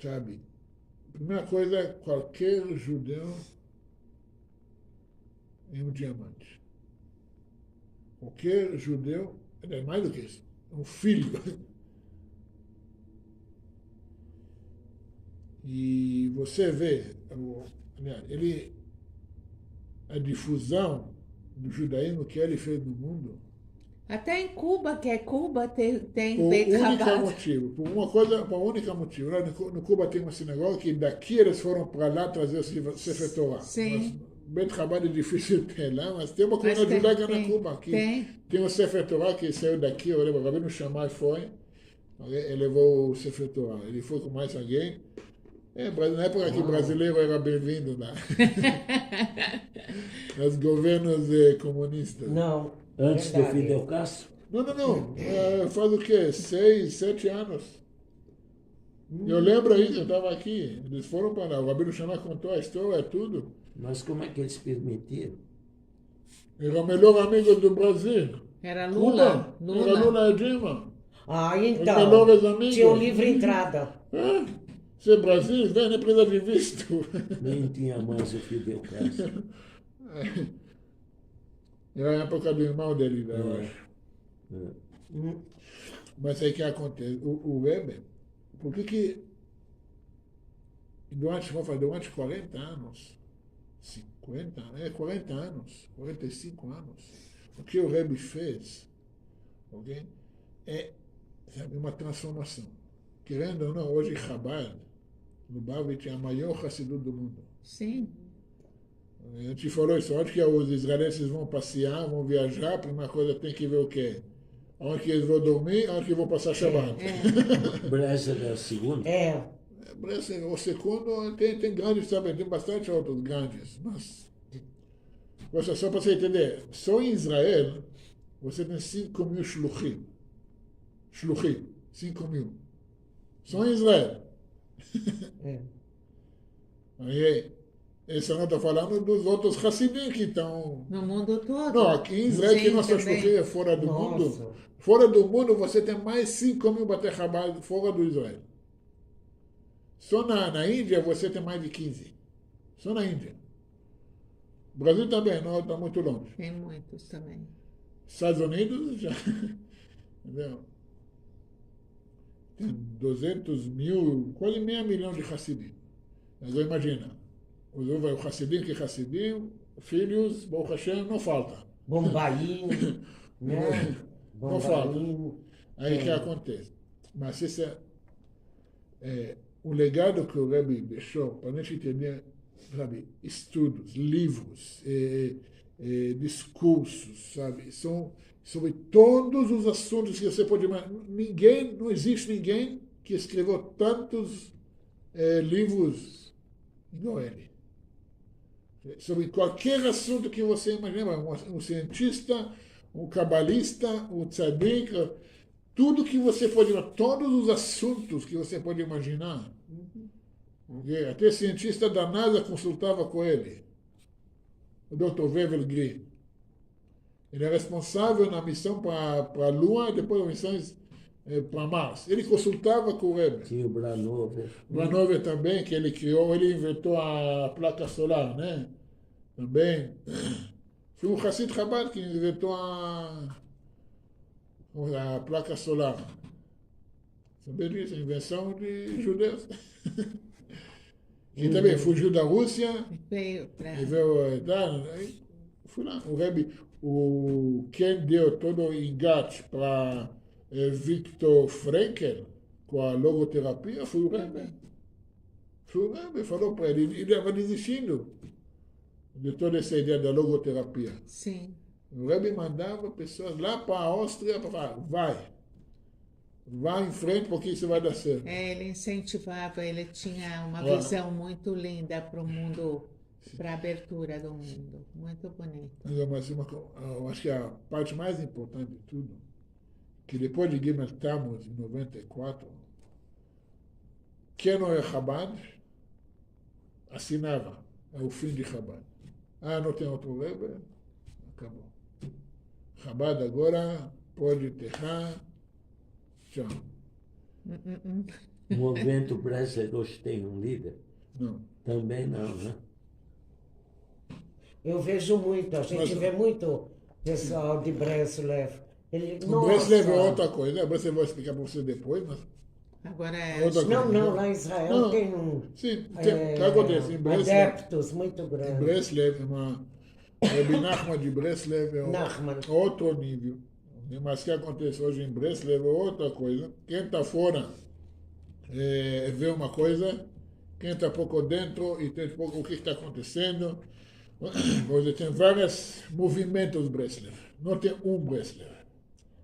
Sabe? Primeira coisa, qualquer judeu é um diamante. Qualquer judeu, é mais do que isso, é um filho. E você vê, a difusão do judaísmo que ele fez no mundo, Até em Cuba, que é Cuba, tem Por Beit único Chabad. motivo, por um único motivo. Lá no Cuba tem uma sinagoga que daqui eles foram para lá trazer o Sefer Torah. Sim. Beit Chabad é difícil ter lá, mas tem uma Mas comunidade judaica na tem, Cuba. Que tem. Tem o Sefer Torah que saiu daqui, eu lembro, o Rabino Shammai foi, ele levou o Sefer Torah. Ele foi com mais alguém. Na época que brasileiro era bem-vindo nos governos comunistas. Não. Antes do verdade. Fidel Castro? Não. Faz o quê? 6, 7 anos. Eu lembro ainda, eu estava aqui. Eles foram para lá. O Rabino Shammai contou a história, tudo. Mas como é que eles permitiram? Era o melhor amigo do Brasil. Era Cuba. Lula. Era Lula e Dilma. Ah, Os então. melhores amigos. Tinha o livre entrada. Se é Brasil, vem, nem precisa de visto. Nem tinha mais o Fidel Castro. Era a época do irmão dele, eu acho. Mas aí o que acontece? O Weber, por que durante 40 anos, 50, 40 anos, 45 anos, o que o Rebbe fez, okay, sabe, uma transformação. Querendo ou não, hoje Chabad, Lubavitch, é a maior Hassidut do mundo. Sim. A gente falou isso, onde que os israelenses vão passear, vão viajar, a primeira coisa tem que ver o quê? Onde que eles vão dormir, onde que vão passar Shabbat. Bresler é o segundo? O segundo tem grandes também, tem bastante outros grandes, mas só para você entender, só em Israel você tem 5 mil shluchim. Shluchim, 5 mil. Só em Israel. Aí, esse eu não estou falando dos outros Hassidim que estão... No mundo todo. Não, aqui em Israel, que nossa também. shluchim é fora do Nossa. mundo. Fora do mundo você tem mais 5 mil Bate Chabad fora do Israel. Só na Índia você tem mais de 15. Só na Índia. O Brasil também, não está muito longe. Tem muitos também. Estados Unidos já. Entendeu? Tem 200 mil, quase meio milhão de Hassidim. Agora imagina, o Hassidim que Hassidim, filhos, Baruch Hashem, não falta. Bombaim, né? Não falta. Bombaim. Aí o que acontece? Mas esse é o legado que o Rebbe deixou, para a gente entender, sabe, estudos, livros, discursos, sabe, são sobre todos os assuntos que você pode imaginar. Não existe ninguém que escreveu tantos livros igual ele. Sobre qualquer assunto que você imagina, um cientista, um cabalista, um tzadik, tudo que você pode imaginar, todos os assuntos que você pode imaginar. Okay? Até cientista da NASA consultava com ele, o Dr. Wevel Green. Ele é responsável na missão para a Lua e depois missões para Mars. Ele consultava com o Rebbe. Tinha o Branover. Branover também, que ele criou, ele inventou a placa solar, né? Também. Foi um Hassid Chabad que inventou a placa solar. Sabia disso? A invenção de judeus. E também fugiu da Rússia. Veio para. E veio, aí fui lá. Quem deu todo o engate para Viktor Frankl com a logoterapia foi o Rebbe. O Rebbe falou para ele, ele estava desistindo de toda essa ideia da logoterapia. Sim. O Rebbe mandava pessoas lá para a Áustria para falar, vai em frente porque isso vai dar certo. Ele incentivava, ele tinha uma visão muito linda para o mundo, para a abertura do mundo. Muito bonito. Mas eu acho que a parte mais importante de tudo, que depois de Gimel Tammuz, em 94, quem não é Chabad, assinava, é o fim de Chabad. Não tem outro Rebbe, acabou. Chabad agora pode enterrar, tchau. O movimento Bresler hoje tem um líder? Não. Também não, né? Eu vejo muito, a gente vê muito pessoal de Breslev. O Breslev é outra coisa, o Breslev eu vou explicar para você depois, mas... Agora é. Outra coisa. Não, lá em Israel tem Sim, o que acontece em Breslev? adeptos muito Em grandes. Breslev, Rabbi Nachman de Breslev é Nachman. outro nível. Mas o que acontece hoje em Breslev é outra coisa. Quem está fora vê uma coisa, quem está pouco dentro e tem pouco o que está acontecendo. Hoje tem vários movimentos Breslev. Não tem um Breslev.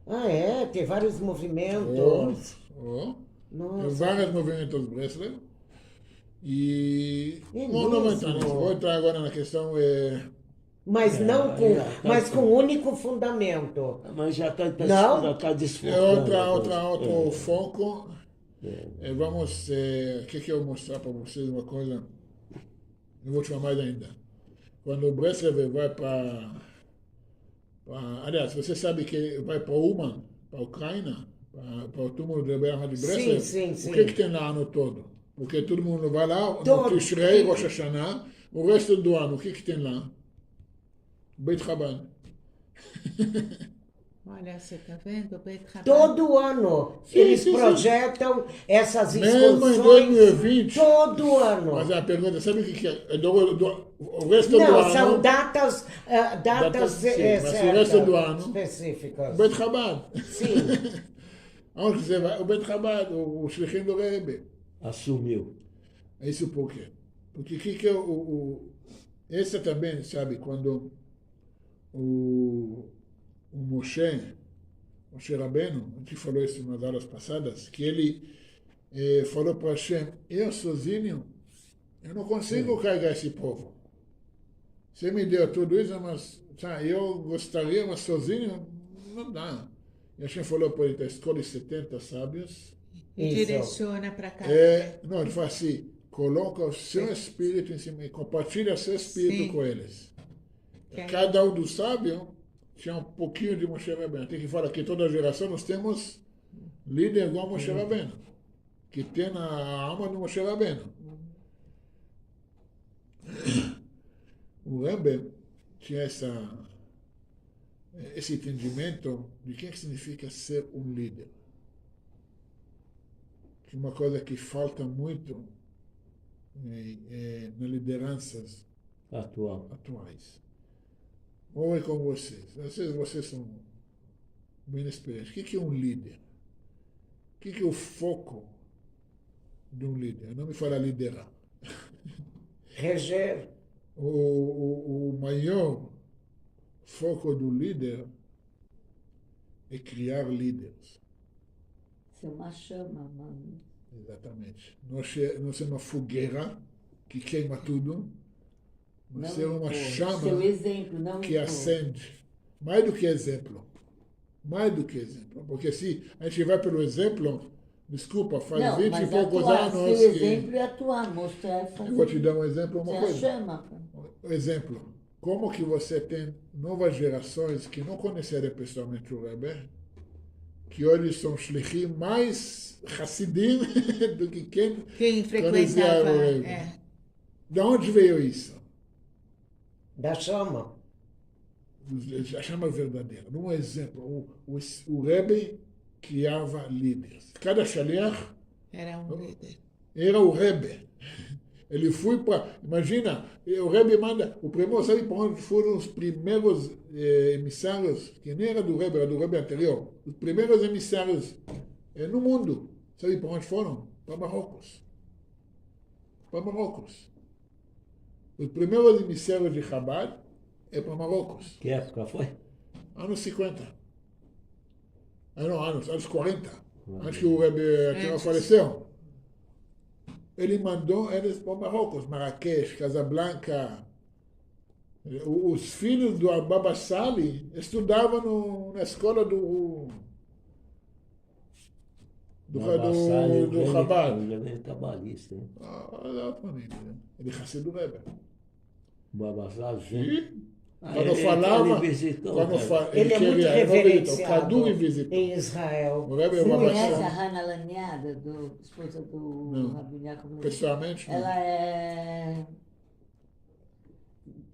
Ah, é? Tem vários movimentos. Tem Nossa. vários movimentos Breslev. E É não vou entrar mesmo? nisso. Vou entrar agora na questão. Mas não com, mas com único fundamento. Mas já está Não? desfocando. Outro foco. Vamos. O que eu vou mostrar para vocês uma coisa? Eu vou te falar mais ainda. Quando o Breslev vai para. Aliás, você sabe que vai para Uman, para a Ucrânia, para o túmulo de Berra de Breslev. Sim, sim, O sim. que tem lá ano todo? Porque todo mundo vai lá, no Todo. Tishrei, Rosh Hashanah, o resto do ano, o que tem lá? Beit Chabad. Olha, você está vendo? O Beit Chabad. Todo ano Sim, eles sim, sim. projetam essas Mesmo em excursões. 2020. Todo ano. Mas a pergunta, sabe o que é? O resto do Não, ano, são datas, Datas, sim, mas o certas, resto do ano- específicas. Beit Chabad. Sim. Aonde você vai? O Beit Chabad, o Shlichim do Rebbe. Assumiu. Isso por quê? Porque o que é esse também, sabe, quando o Moshe Rabbeinu, a gente falou isso nas aulas passadas, que ele falou para Hashem, eu sozinho, eu não consigo carregar esse povo. Você me deu tudo isso, mas eu gostaria, mas sozinho não dá. E Hashem falou para ele, escolhe 70 sábios. E Isso. direciona para cá. Não, ele fala assim, coloca o seu espírito em cima e compartilha seu espírito Sim. com eles. Que aí- Cada um dos sábios tinha um pouquinho de Moshe Rabbeinu. Tem que falar que toda geração nós temos líder igual Moshe Rabbeinu, que tem a alma do Moshe Rabbeinu. O Rebbe tinha esse entendimento de que significa ser um líder. Que uma coisa que falta muito nas lideranças Atual. atuais. Vou ver com vocês. Vocês são bem experientes. O que é um líder? O que é o foco de um líder? Não me fala liderar. Reger. O maior foco do líder é criar líderes. Ser uma chama, mano. Exatamente. Não ser uma fogueira que queima tudo, mas ser uma chama Seu exemplo, não que impor. acende. Mais do que exemplo. Mais do que exemplo. Porque se a gente vai pelo exemplo, desculpa, faz Não, 20 e mas poucos atuar, anos seu que... exemplo é atuar, mostrar e fazer. Eu vou te dar um exemplo, uma Ser a coisa. chama. Exemplo. Como que você tem novas gerações que não conheceram pessoalmente o Rebbe, que hoje são shlichim mais Hassidim do que quem Quem conhecia frequentava. o Rebbe. De onde veio isso? Da chama. A chama verdadeira. Um exemplo, o Rebbe criava líderes. Cada shaliach Era um líder. era o Rebbe. Ele foi para... Imagina, o Rebbe manda... O primeiro, sabe para onde foram os primeiros emissários? Que nem era do Rebbe, era do Rebbe anterior. Os primeiros emissários no mundo. Sabe para onde foram? Para Marrocos. Para Marrocos. Os primeiros emissários de Chabad para Marrocos. Que época foi? Anos 50. Anos 40. Antes que o Rebbe Antes. faleceu. Ele mandou eles para Marrocos, Marrakech, Casablanca. Os filhos do Baba Sali estudavam na escola do Chabad. Ele é cabalista, hein? Exatamente. Ele é do Rebbe. Babassá, E Ah, quando ele falava, visitou, quando cara. fa- Ele é muito queria, ele não visitou, reverenciado Cadu visitou. em Israel. O Rebbe é Você uma conhece baixa. a Hannah Laniada, esposa do Não. Rabbi Yaakov Moved? Pessoalmente, não. Ela é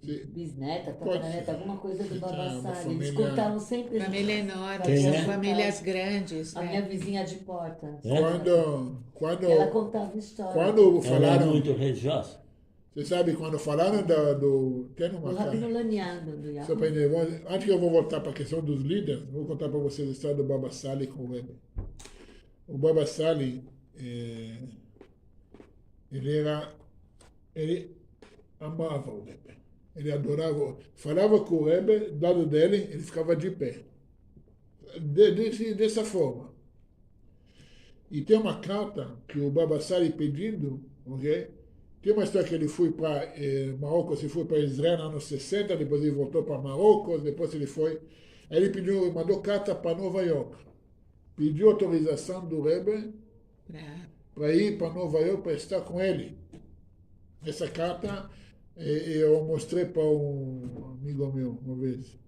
Sim. bisneta, Pode tataranet, ser. alguma coisa do Então, Baba uma Sali. família- Eles contavam sempre. Família enorme, Quem são é? famílias grandes. A né? minha vizinha de porta. Quando Ela contava histórias. Quando Ela é falaram, muito religiosa. Você sabe, quando falaram tem uma O Rabino Laniado, do só Yaakov. para entender, antes que eu vou voltar para a questão dos líderes, vou contar para vocês a história do Baba Sali com o Rebbe. O Baba Sali, ele amava o Rebbe. Ele adorava, falava com o Rebbe, do lado dele, ele ficava de pé. Dessa forma. E tem uma carta que o Baba Sali pedindo, ok? Tem uma história que ele foi para Marrocos, ele foi para Israel nos anos 60, depois ele voltou para Marrocos, depois ele foi. Aí ele mandou carta para Nova York. Pediu autorização do Rebbe para ir para Nova York para estar com ele. Essa carta eu mostrei para um amigo meu uma vez.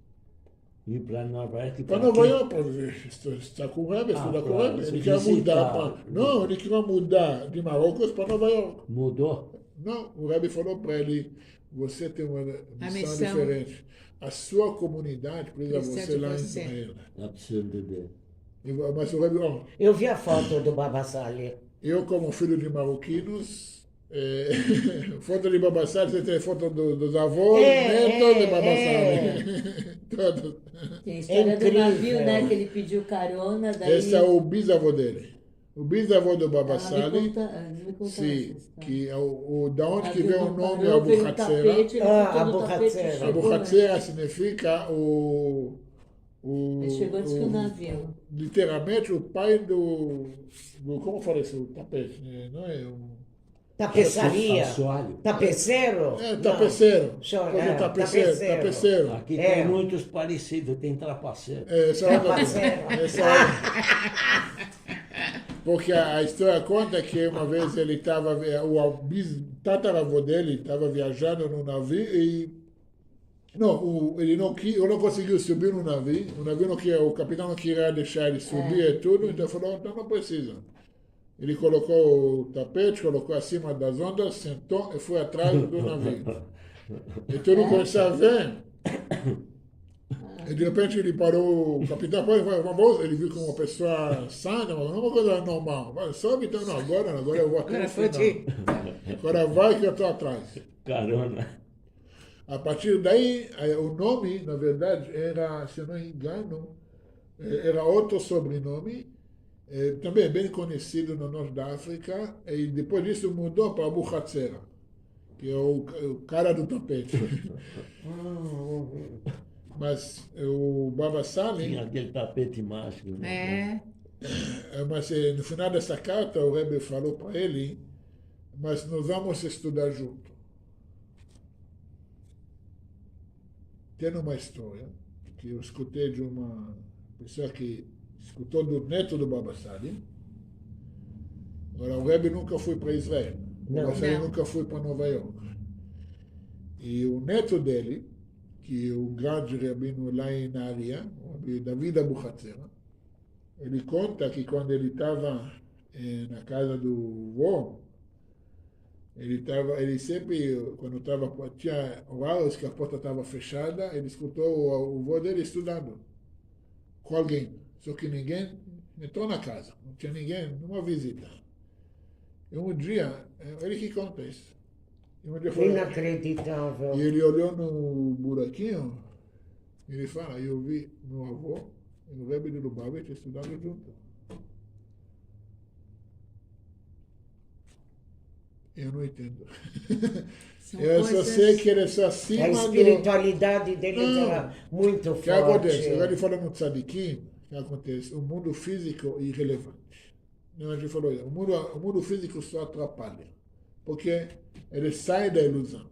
Ir para Nova York. Para Nova York, para estar com o Rebbe, estudar com o Rebbe. Ele queria mudar Não, ele queria mudar de Marrocos para Nova York. Mudou? Não, o Rebbe falou para ele, você tem uma missão diferente. A sua comunidade precisa de você lá em Israel. Absurdo dele. Mas o Rebbe, Eu vi a foto do Baba Sali. eu como filho de marroquinos, foto de Baba Sali, você tem foto dos avós, netos de Baba Sali. Todos. Tem a história do Incrível. navio, né? Que ele pediu carona, daí... Esse é o bisavô dele. O bisavô do Baba Ela Sali, me contou sim, essa história. que é da onde que Ela vem o comparou, nome veio Abu um Hatzera. tapete, ele sentou no Abu tapete e Hatzera. chegou, Abu né? Hatzera significa Ele chegou antes que o navio. literalmente o pai do como fala isso, o tapete, né? Não é o Tapeçaria. Assoalho. Tapeceiro? tapeceiro. Só- Pode é, tapeceiro, tapeceiro. tapeceiro. Aqui É. tem muitos parecidos, tem trapaceiro. Essa é outra coisa. Tapaceiro. Essa porque a história conta que uma vez ele estava, o tataravô dele estava viajando no navio e ele não conseguiu subir no navio. O navio não queria, o capitão não queria deixar ele subir e tudo, então falou, então não precisa. Ele colocou o tapete, colocou acima das ondas, sentou e foi atrás do navio. E todo mundo começou a ver. E de repente ele parou, o capitão falou, ele viu que uma pessoa sã, não é uma coisa normal. Vai, sobe então, não, agora eu vou até o final. Agora vai que eu estou atrás. Carona. A partir daí, o nome, na verdade, era, se eu não me engano, era outro sobrenome, também bem conhecido no norte da África, e depois disso mudou para Abu Hatzera, que é o cara do tapete. Mas o Baba Sali, Tinha aquele tapete mágico. Né? mas no final dessa carta o Rebbe falou para ele, mas nós vamos estudar junto. Tem uma história que eu escutei de uma pessoa que escutou do neto do Baba Sali. Agora, o Rebbe nunca foi para Israel. O Baba Sali nunca foi para Nova York. E o neto dele, que é o grande rabino lá em Nahariya, o David Abu Hatzera, ele conta que quando ele estava na casa do vô, ele sempre, quando tinha horários que a porta estava fechada, ele escutou o vô dele estudando com alguém. Só que ninguém entrou na casa, não tinha ninguém, nenhuma visita. E um dia, ele que conta isso. E um dia falou, Inacreditável. e ele olhou no buraquinho, e ele fala, eu vi meu avô e o Rebbe de Lubavitch estudando junto. Eu não entendo. São Eu só coisas- sei que ele é só acima A espiritualidade deles era muito O que forte. acontece? Agora ele fala no tzadikim, o que acontece? O mundo físico é irrelevante. Não, a gente falou, o mundo físico só atrapalha, porque ele sai da ilusão.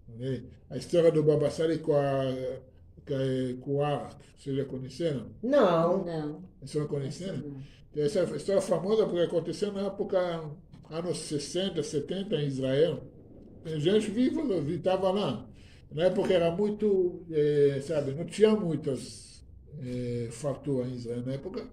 Né? A história do Baba Sali com o Arak, vocês já conheceram? Não. Não. Vocês não conheceram? Não. Essa história famosa porque aconteceu na época, anos 60, 70, em Israel. Tem gente viva, estava lá. Na época era muito, sabe, não tinha muitas farturas em Israel na época.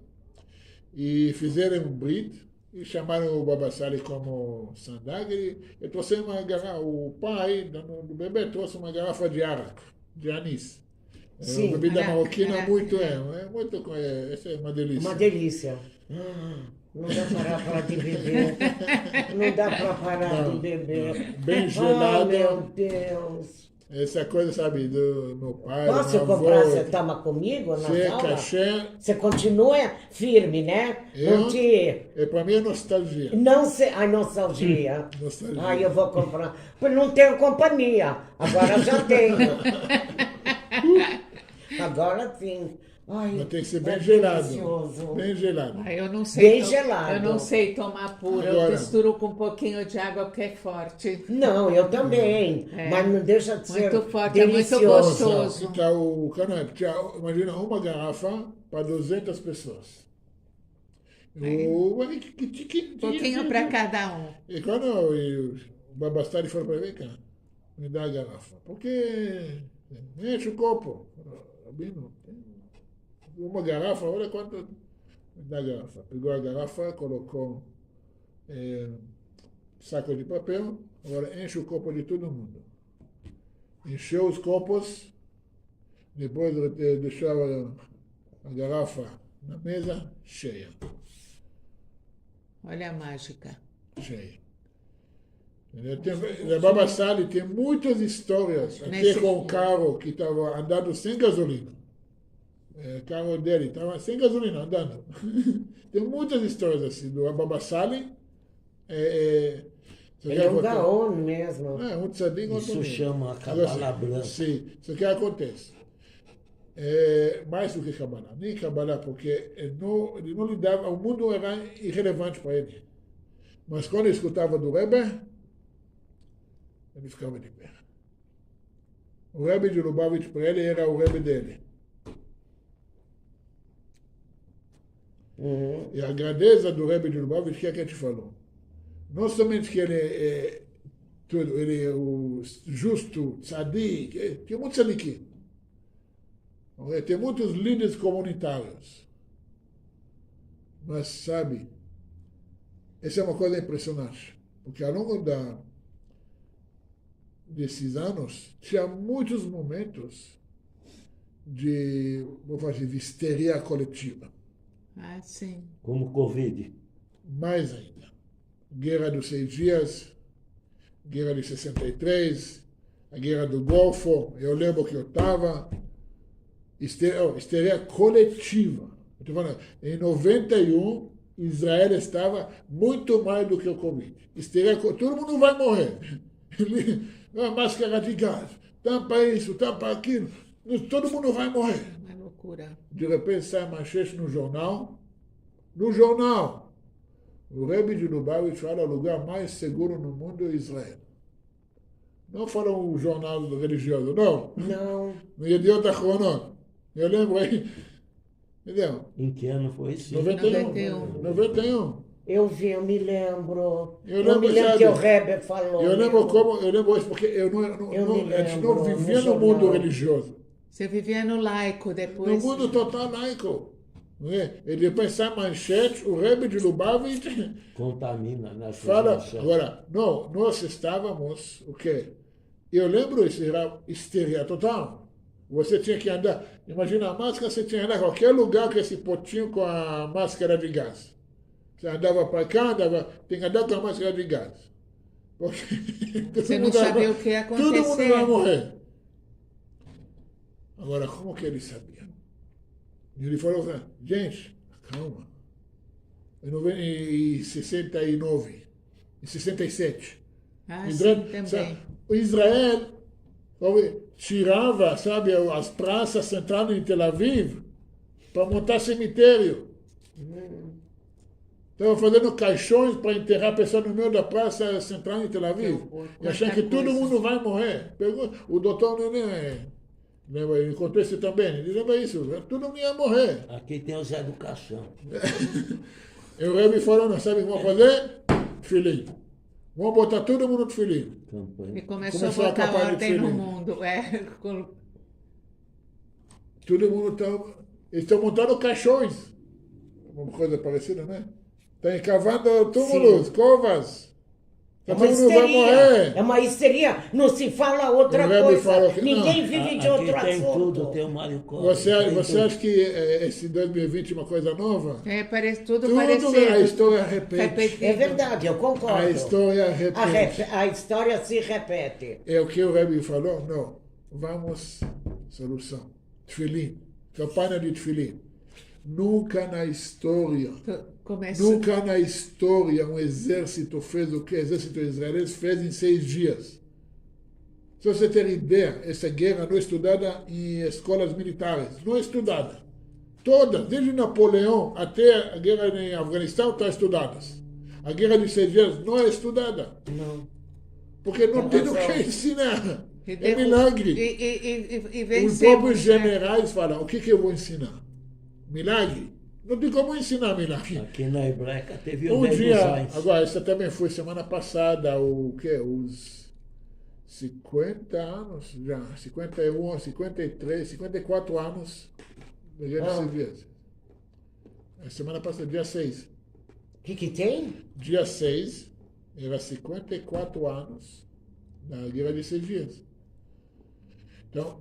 E fizeram um brit e chamaram o Baba Sali como sandag e trouxeram uma garrafa, o pai do bebê trouxe uma garrafa de arak, de anis. Sim, uma bebida arak, marroquina arak. muito, essa é uma delícia. Uma delícia. Não dá para parar de beber. Não dá para parar Não, de beber. não. Bem gelado. Oh, meu Deus. Essa coisa, sabe, do meu pai, Posso do meu comprar? avô. Você toma comigo na Ser sala? cachê, Você continua firme, né? Não te... para mim é nostalgia. Não sei... Ai, nostalgia. Nostalgia. Ai, eu vou comprar. Não tenho companhia. Agora já tenho. Agora sim. Ai, Mas tem que ser bem é gelado. delicioso. Bem gelado. Ah, eu não sei. Bem gelado. Eu não sei tomar puro. Eu Agora- misturo com um pouquinho de água porque é forte. Não, eu também. É. Mas não deixa de ser Muito forte, é muito delicioso. gostoso. Então, o canal, imagina uma garrafa para 200 pessoas. Um pouquinho para cada um. E quando o Babastari falou para mim, vem cá, me dá a garrafa. Porque enche o copo. Rabino, uma garrafa, olha quanto. Me dá a garrafa. Pegou a garrafa, colocou saco de papel, agora enche o copo de todo mundo. Encheu os copos, depois deixou a garrafa na mesa cheia. Olha a mágica. Cheia. A Baba Sali tem muitas histórias, até Nesse- com o carro que estava andando sem gasolina. O carro dele estava sem gasolina, andando. Tem muitas histórias assim, do Baba Sali. Ele é um gaon mesmo. Um tzadik, outro Isso mesmo. chama Agora, Cabala Branca. Sim, isso que acontece. Mais do que Kabbalah, nem Kabbalah, porque ele não lidava, o mundo era irrelevante para ele. Mas quando ele escutava do Rebbe, ele ficava de pé. O Rebbe de Lubavitch para ele era o Rebbe dele. Uhum. E a grandeza do Rebbe de Lubavitch, que é que a gente falou? Não somente que ele é tudo, ele é o justo, tzadik, tem muitos tzadikim. Tem muitos líderes comunitários. Mas, sabe, essa é uma coisa impressionante. Porque ao longo desses anos, tinha muitos momentos de, vou fazer, de histeria coletiva. Ah, sim. Como Covid. Mais ainda. Guerra dos 6 Dias, Guerra de 63, a Guerra do Golfo. Eu lembro que eu estava. Histeria coletiva. Eu tô falando, em 91, Israel estava muito mais do que o Covid. Histeria, todo mundo vai morrer. A máscara de gás, tampa isso, tampa aquilo. Todo mundo vai morrer. Uma loucura. De repente sai a manchete no jornal. No jornal, o Rebbe de Lubavitch fala o lugar mais seguro no mundo é Israel. Não fala um jornal religioso, não. Não. No Yediot Achronot. Eu lembro aí. Entendeu? Em que ano foi isso? 91. 91. Eu vi, eu me lembro. Eu lembro, me lembro sabe? que o Rebbe falou. Eu lembro isso porque a gente não vivia no mundo religioso. Você vivia no laico depois. No mundo total laico. Não é? E depois sai a manchete, o Rebbe de Lubavitch Contamina, né? fala. Agora, não, nós estávamos, o quê? Eu lembro isso, era histeria total. Você tinha que andar, imagina a máscara, você tinha que andar em qualquer lugar com esse potinho com a máscara de gás. Você andava para cá, tem que andar com a máscara de gás. Porque Você não sabia o que ia todo mundo acontecer. vai morrer. Agora, como que ele sabia? Ele falou, gente, calma. Em 69, em 67. Ah, Israel, sim, também. sabe, o Israel tirava, sabe, as praças centrais em Tel Aviv para montar cemitério. Estava fazendo caixões para enterrar a pessoa no meio da praça central em Tel Aviv. E achando que todo mundo vai morrer. O doutor Nenê, lembra, ele contou isso também. Ele lembra isso, todo mundo ia morrer. Aqui tem o Zé do Caixão. E o Rebbe falou, não sabe o que vão fazer? Filim. Vamos botar todo mundo no filim. E Campanha. começou Começou a a botar capar de ordem no filho. mundo. Todo mundo está... Eles estão montando caixões. Uma coisa parecida, né? Estão encavando túmulos, covas. É Todo uma mundo vai histeria. morrer. É uma histeria. Não se fala outra O Rebbe coisa. falou que Ninguém não. vive de Aqui outro tem assunto. tudo, tem o Mário Covas. Você tem tudo. acha que esse 2020 é uma coisa nova? É, parece tudo Tudo parecido. a história repete. Repetido. É verdade, eu concordo. A história repete. A história se repete. É o que o Rebbe falou? Não. Vamos, solução. Tfilim. Campanha de Tfilim. Nunca na história, Começou. nunca na história um exército fez o que o exército israelense fez em 6 dias. Se você ter ideia, essa guerra não é estudada em escolas militares. Não é estudada. Todas, desde Napoleão até a guerra em Afeganistão, estão estudadas. A guerra de 6 dias não é estudada. Não. Porque não Tem tem o razão. que ensinar. E É derru- milagre. E Os vencemos, próprios né? generais falam, o que eu vou ensinar? Milagre? Não tem como ensinar milagre. Aqui na Hebraica teve o Um dia, Nebuzais. agora, isso também foi semana passada, o quê? Os 50 anos já, 51, 53, 54 anos da Guerra Civil. A semana passada, dia 6. O que tem? Dia 6, era 54 anos da Guerra de 6 dias. Então,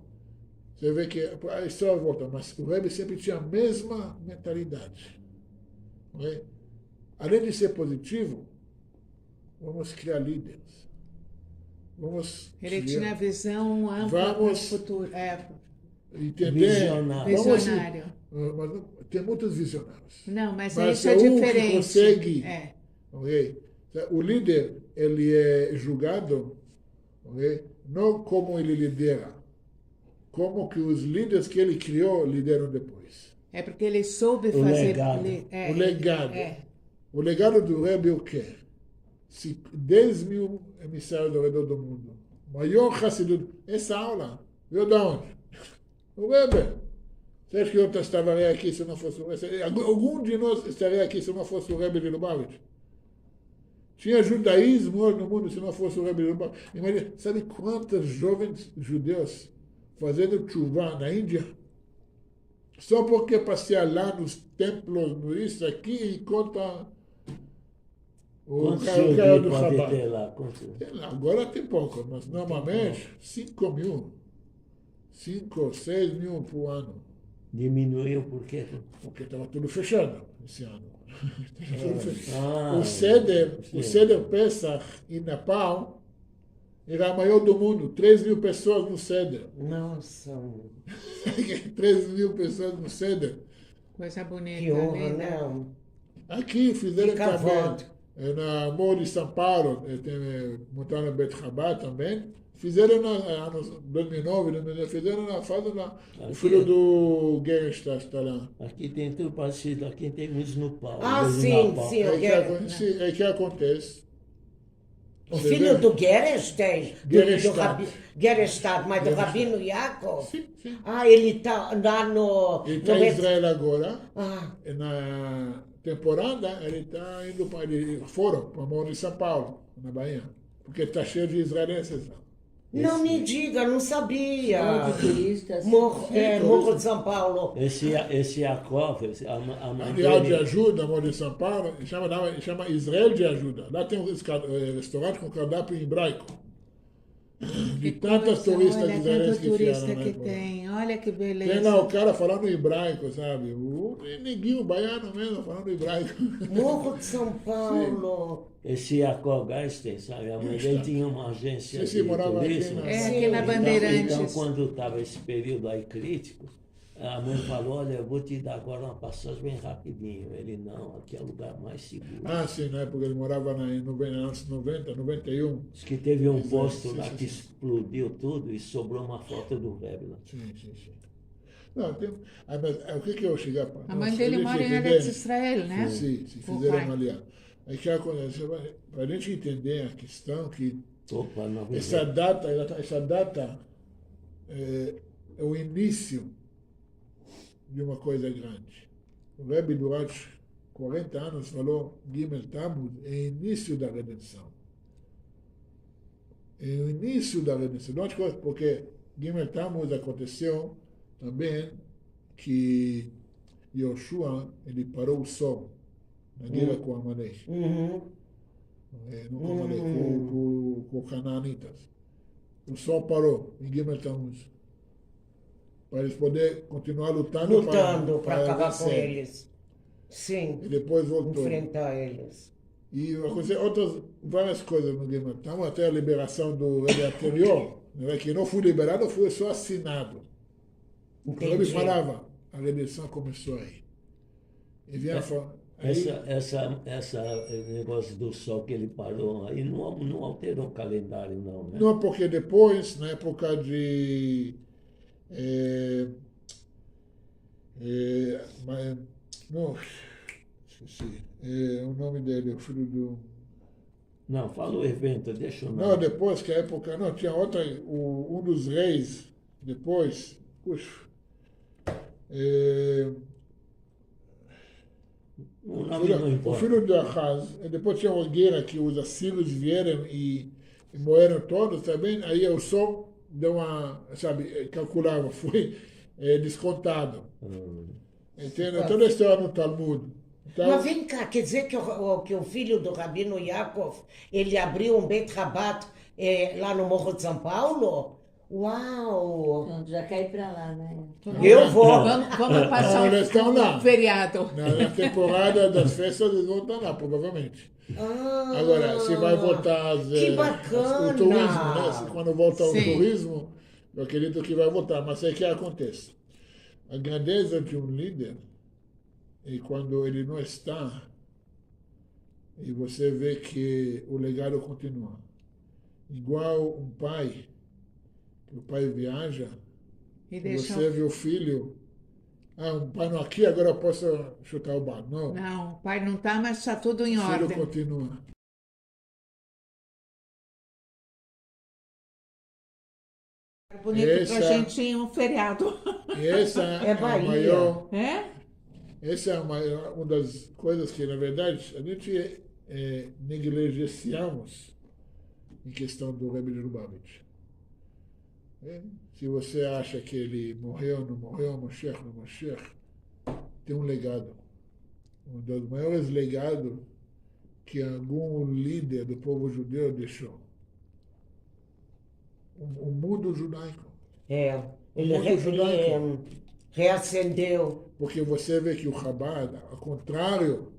você vê que a história volta, mas o Rebbe sempre tinha a mesma mentalidade. Não é? Além de ser positivo, vamos criar líderes. Vamos Ele criar- tinha visão ampla para o Vamos futuro. entender. Visionário. Vamos- Visionário. mas tem muitos visionários. Não, mas Mas isso é é um que diferente. consegue. É. Ok? O líder, ele é julgado, ok? Não como ele lidera, como que os líderes que ele criou lideram depois. É porque ele soube O fazer. legado. É, O legado. É. O legado do Rebbe é o quê? 10 mil emissários ao redor do mundo. Maior Hassidut. Essa aula veio de onde? O Rebbe. Você acha que eu estaria aqui se não fosse o Rebbe? Algum de nós estaria aqui se não fosse o Rebbe de Lubavitch? Tinha judaísmo hoje no mundo se não fosse o Rebbe de Lubavitch. Imagina, sabe quantos jovens judeus fazendo tshuva na Índia? Só porque passear lá nos templos, no isso aqui, encontra o Quantos cara judeus do pode Chabad. ter lá? Quantos? Agora tem pouco, mas normalmente 5 mil. 5 ou 6 mil por ano. Diminuiu por quê? Porque estava tudo fechado esse ano. Tava tudo fechado. Ah, O Seder Pesach em Nepal era a maior do mundo. 3 mil pessoas no Seder. Nossa, 3 mil pessoas no Ceder. Coisa bonita. que honra, linda. né? Aqui fizeram Fica também. voando. Na Morro de São Paulo, montaram Bet Chabad também. Fizeram nos anos 2009, 2010, fizeram na fase lá. O Aqui. filho do Gernstat está lá. Aqui tem tudo parecido, aqui tem uns no pau. Ah, uns sim, na pau. sim. É que acontece. O filho do Gerestein, Gerestein. Gerestein, mas do Gerestein. Rabino Yaakov. Sim, sim. Ah, ele está lá no... Ele está no em Israel agora. Ah, Na temporada, ele está indo para. Eles foram para Morro de São Paulo, na Bahia. Porque está cheio de israelenses lá. não me diga, não sabia. Só de turistas. Morro de São Paulo. Esse Yaakov, a mãe Material de dele, ajuda, Morro de São Paulo, chama Israel de Ajuda. Lá tem um restaurante com cardápio em hebraico. De tantas Coisa, turistas olha, israelenses tanto que turista vieram, que né? tem. Olha que Tem lá beleza. o cara falando hebraico, sabe? O neguinho baiano mesmo falando hebraico. Morro de São Paulo. esse Yaakov Geistein, sabe? A mãe dele tinha uma agência Sim, de morava aqui turismo. na- É, Sim. aqui na Bandeirantes. Então, quando estava esse período aí crítico, a mãe falou, olha, eu vou te dar agora uma passagem bem rapidinho. Ele, não, aqui é o lugar mais seguro. Ah, sim, na época ele morava em anos 90, 91. Diz que teve um Sim, posto sim, lá sim, que sim. explodiu tudo e sobrou uma foto do Rebbe lá. Sim, sim, sim. Não, tem, mas o que eu chegar para A mãe dele mora em Eretz Israel, né? Sim, se O fizeram pai. ali. Aí que acontece, para a gente entender a questão que Opa, não essa data é o início de uma coisa grande. O Rebbe durante 40 anos falou Gimel Tammuz é o início da redenção. É o início da redenção. Não porque Gimel Tammuz aconteceu também que Yoshua ele parou o sol na guerra com Amalek. Uhum. não falei, com Canaanitas. O sol parou em Gimel Tammuz. Para eles poderem continuar lutando Para acabar com vencer. eles. Sim, E depois voltou. enfrentar eles. E aconteceu várias coisas no Gimel Tammuz, até a liberação do rei anterior, que não foi liberado, foi só assinado. Entendi. Ele falava, a redenção começou aí. E vinha Essa negócio do sol que ele parou aí não alterou o calendário, não, né? Não, porque depois, na época de. Não, esqueci. O nome dele, o filho do. Não, fala o evento, deixa eu Não, depois que a época. Não, tinha outra. Um dos reis, depois. Puxa. O nome não O importa. filho de Ahaz, depois tinha uma guerra que os assírios vieram e morreram todos também, aí o sol deu uma, sabe, calculava, foi descontado. Entende? Toda a história no Talmud. Então, Mas vem cá, quer dizer que o filho do Rabino Yaakov, ele abriu um Beit Rabat lá no Morro de São Paulo? Uau! Pronto, já cai pra lá, né? Eu vou! Vamos passar eles estão lá. um feriado. na temporada das festas eles vão estar lá, provavelmente. Agora, se vai voltar Que bacana! o turismo, né? Quando volta o Sim. turismo, eu acredito que vai voltar. Mas aí o que acontece? A grandeza de um líder é quando ele não está e você vê que o legado continua. Igual um pai, que o pai viaja, E e deixa você vê o filho, um pai não aqui, agora eu posso chutar o bar. Não, Não, o pai não está, mas está tudo em o filho ordem. continua. Bonito Essa- para a gente ir um feriado. E essa É a Bahia. maior, É? essa é uma das coisas que, na verdade, a gente negligenciamos em questão do Rebbe de Lubavitch. Se você acha que ele morreu, não morreu, Moshiach, não Moshiach, tem um legado. Um dos maiores legados que algum líder do povo judeu deixou. O mundo judaico. Ele reacendeu. Porque você vê que o Chabad, ao contrário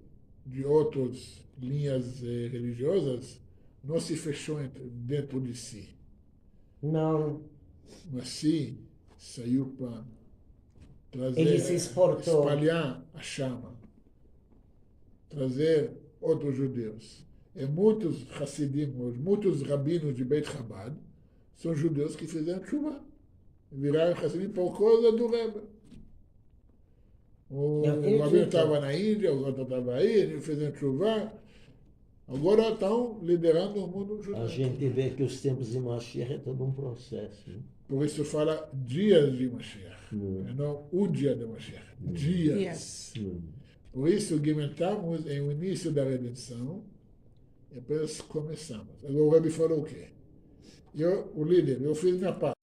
de outras linhas religiosas, não se fechou dentro de si. Não, Mas sim saiu para trazer, ele se exportou. espalhar a chama, trazer outros judeus. E muitos Hassidim, muitos rabinos de Beit Chabad, são judeus que fizeram chuva. Viraram Hassidim por causa do Rebbe. O rabino estava na Índia, o outro estava aí, eles fizeram chuva. Agora estão liderando o mundo judaico. A gente vê que os tempos de Mashiach é todo um processo, né? Por isso fala dias de Mashiach. Não o dia de Mashiach. Dias. Por isso o Gimel Tammuz é o início da redenção. E apenas começamos. Agora o Rebbe falou o quê? O líder, eu fiz minha parte.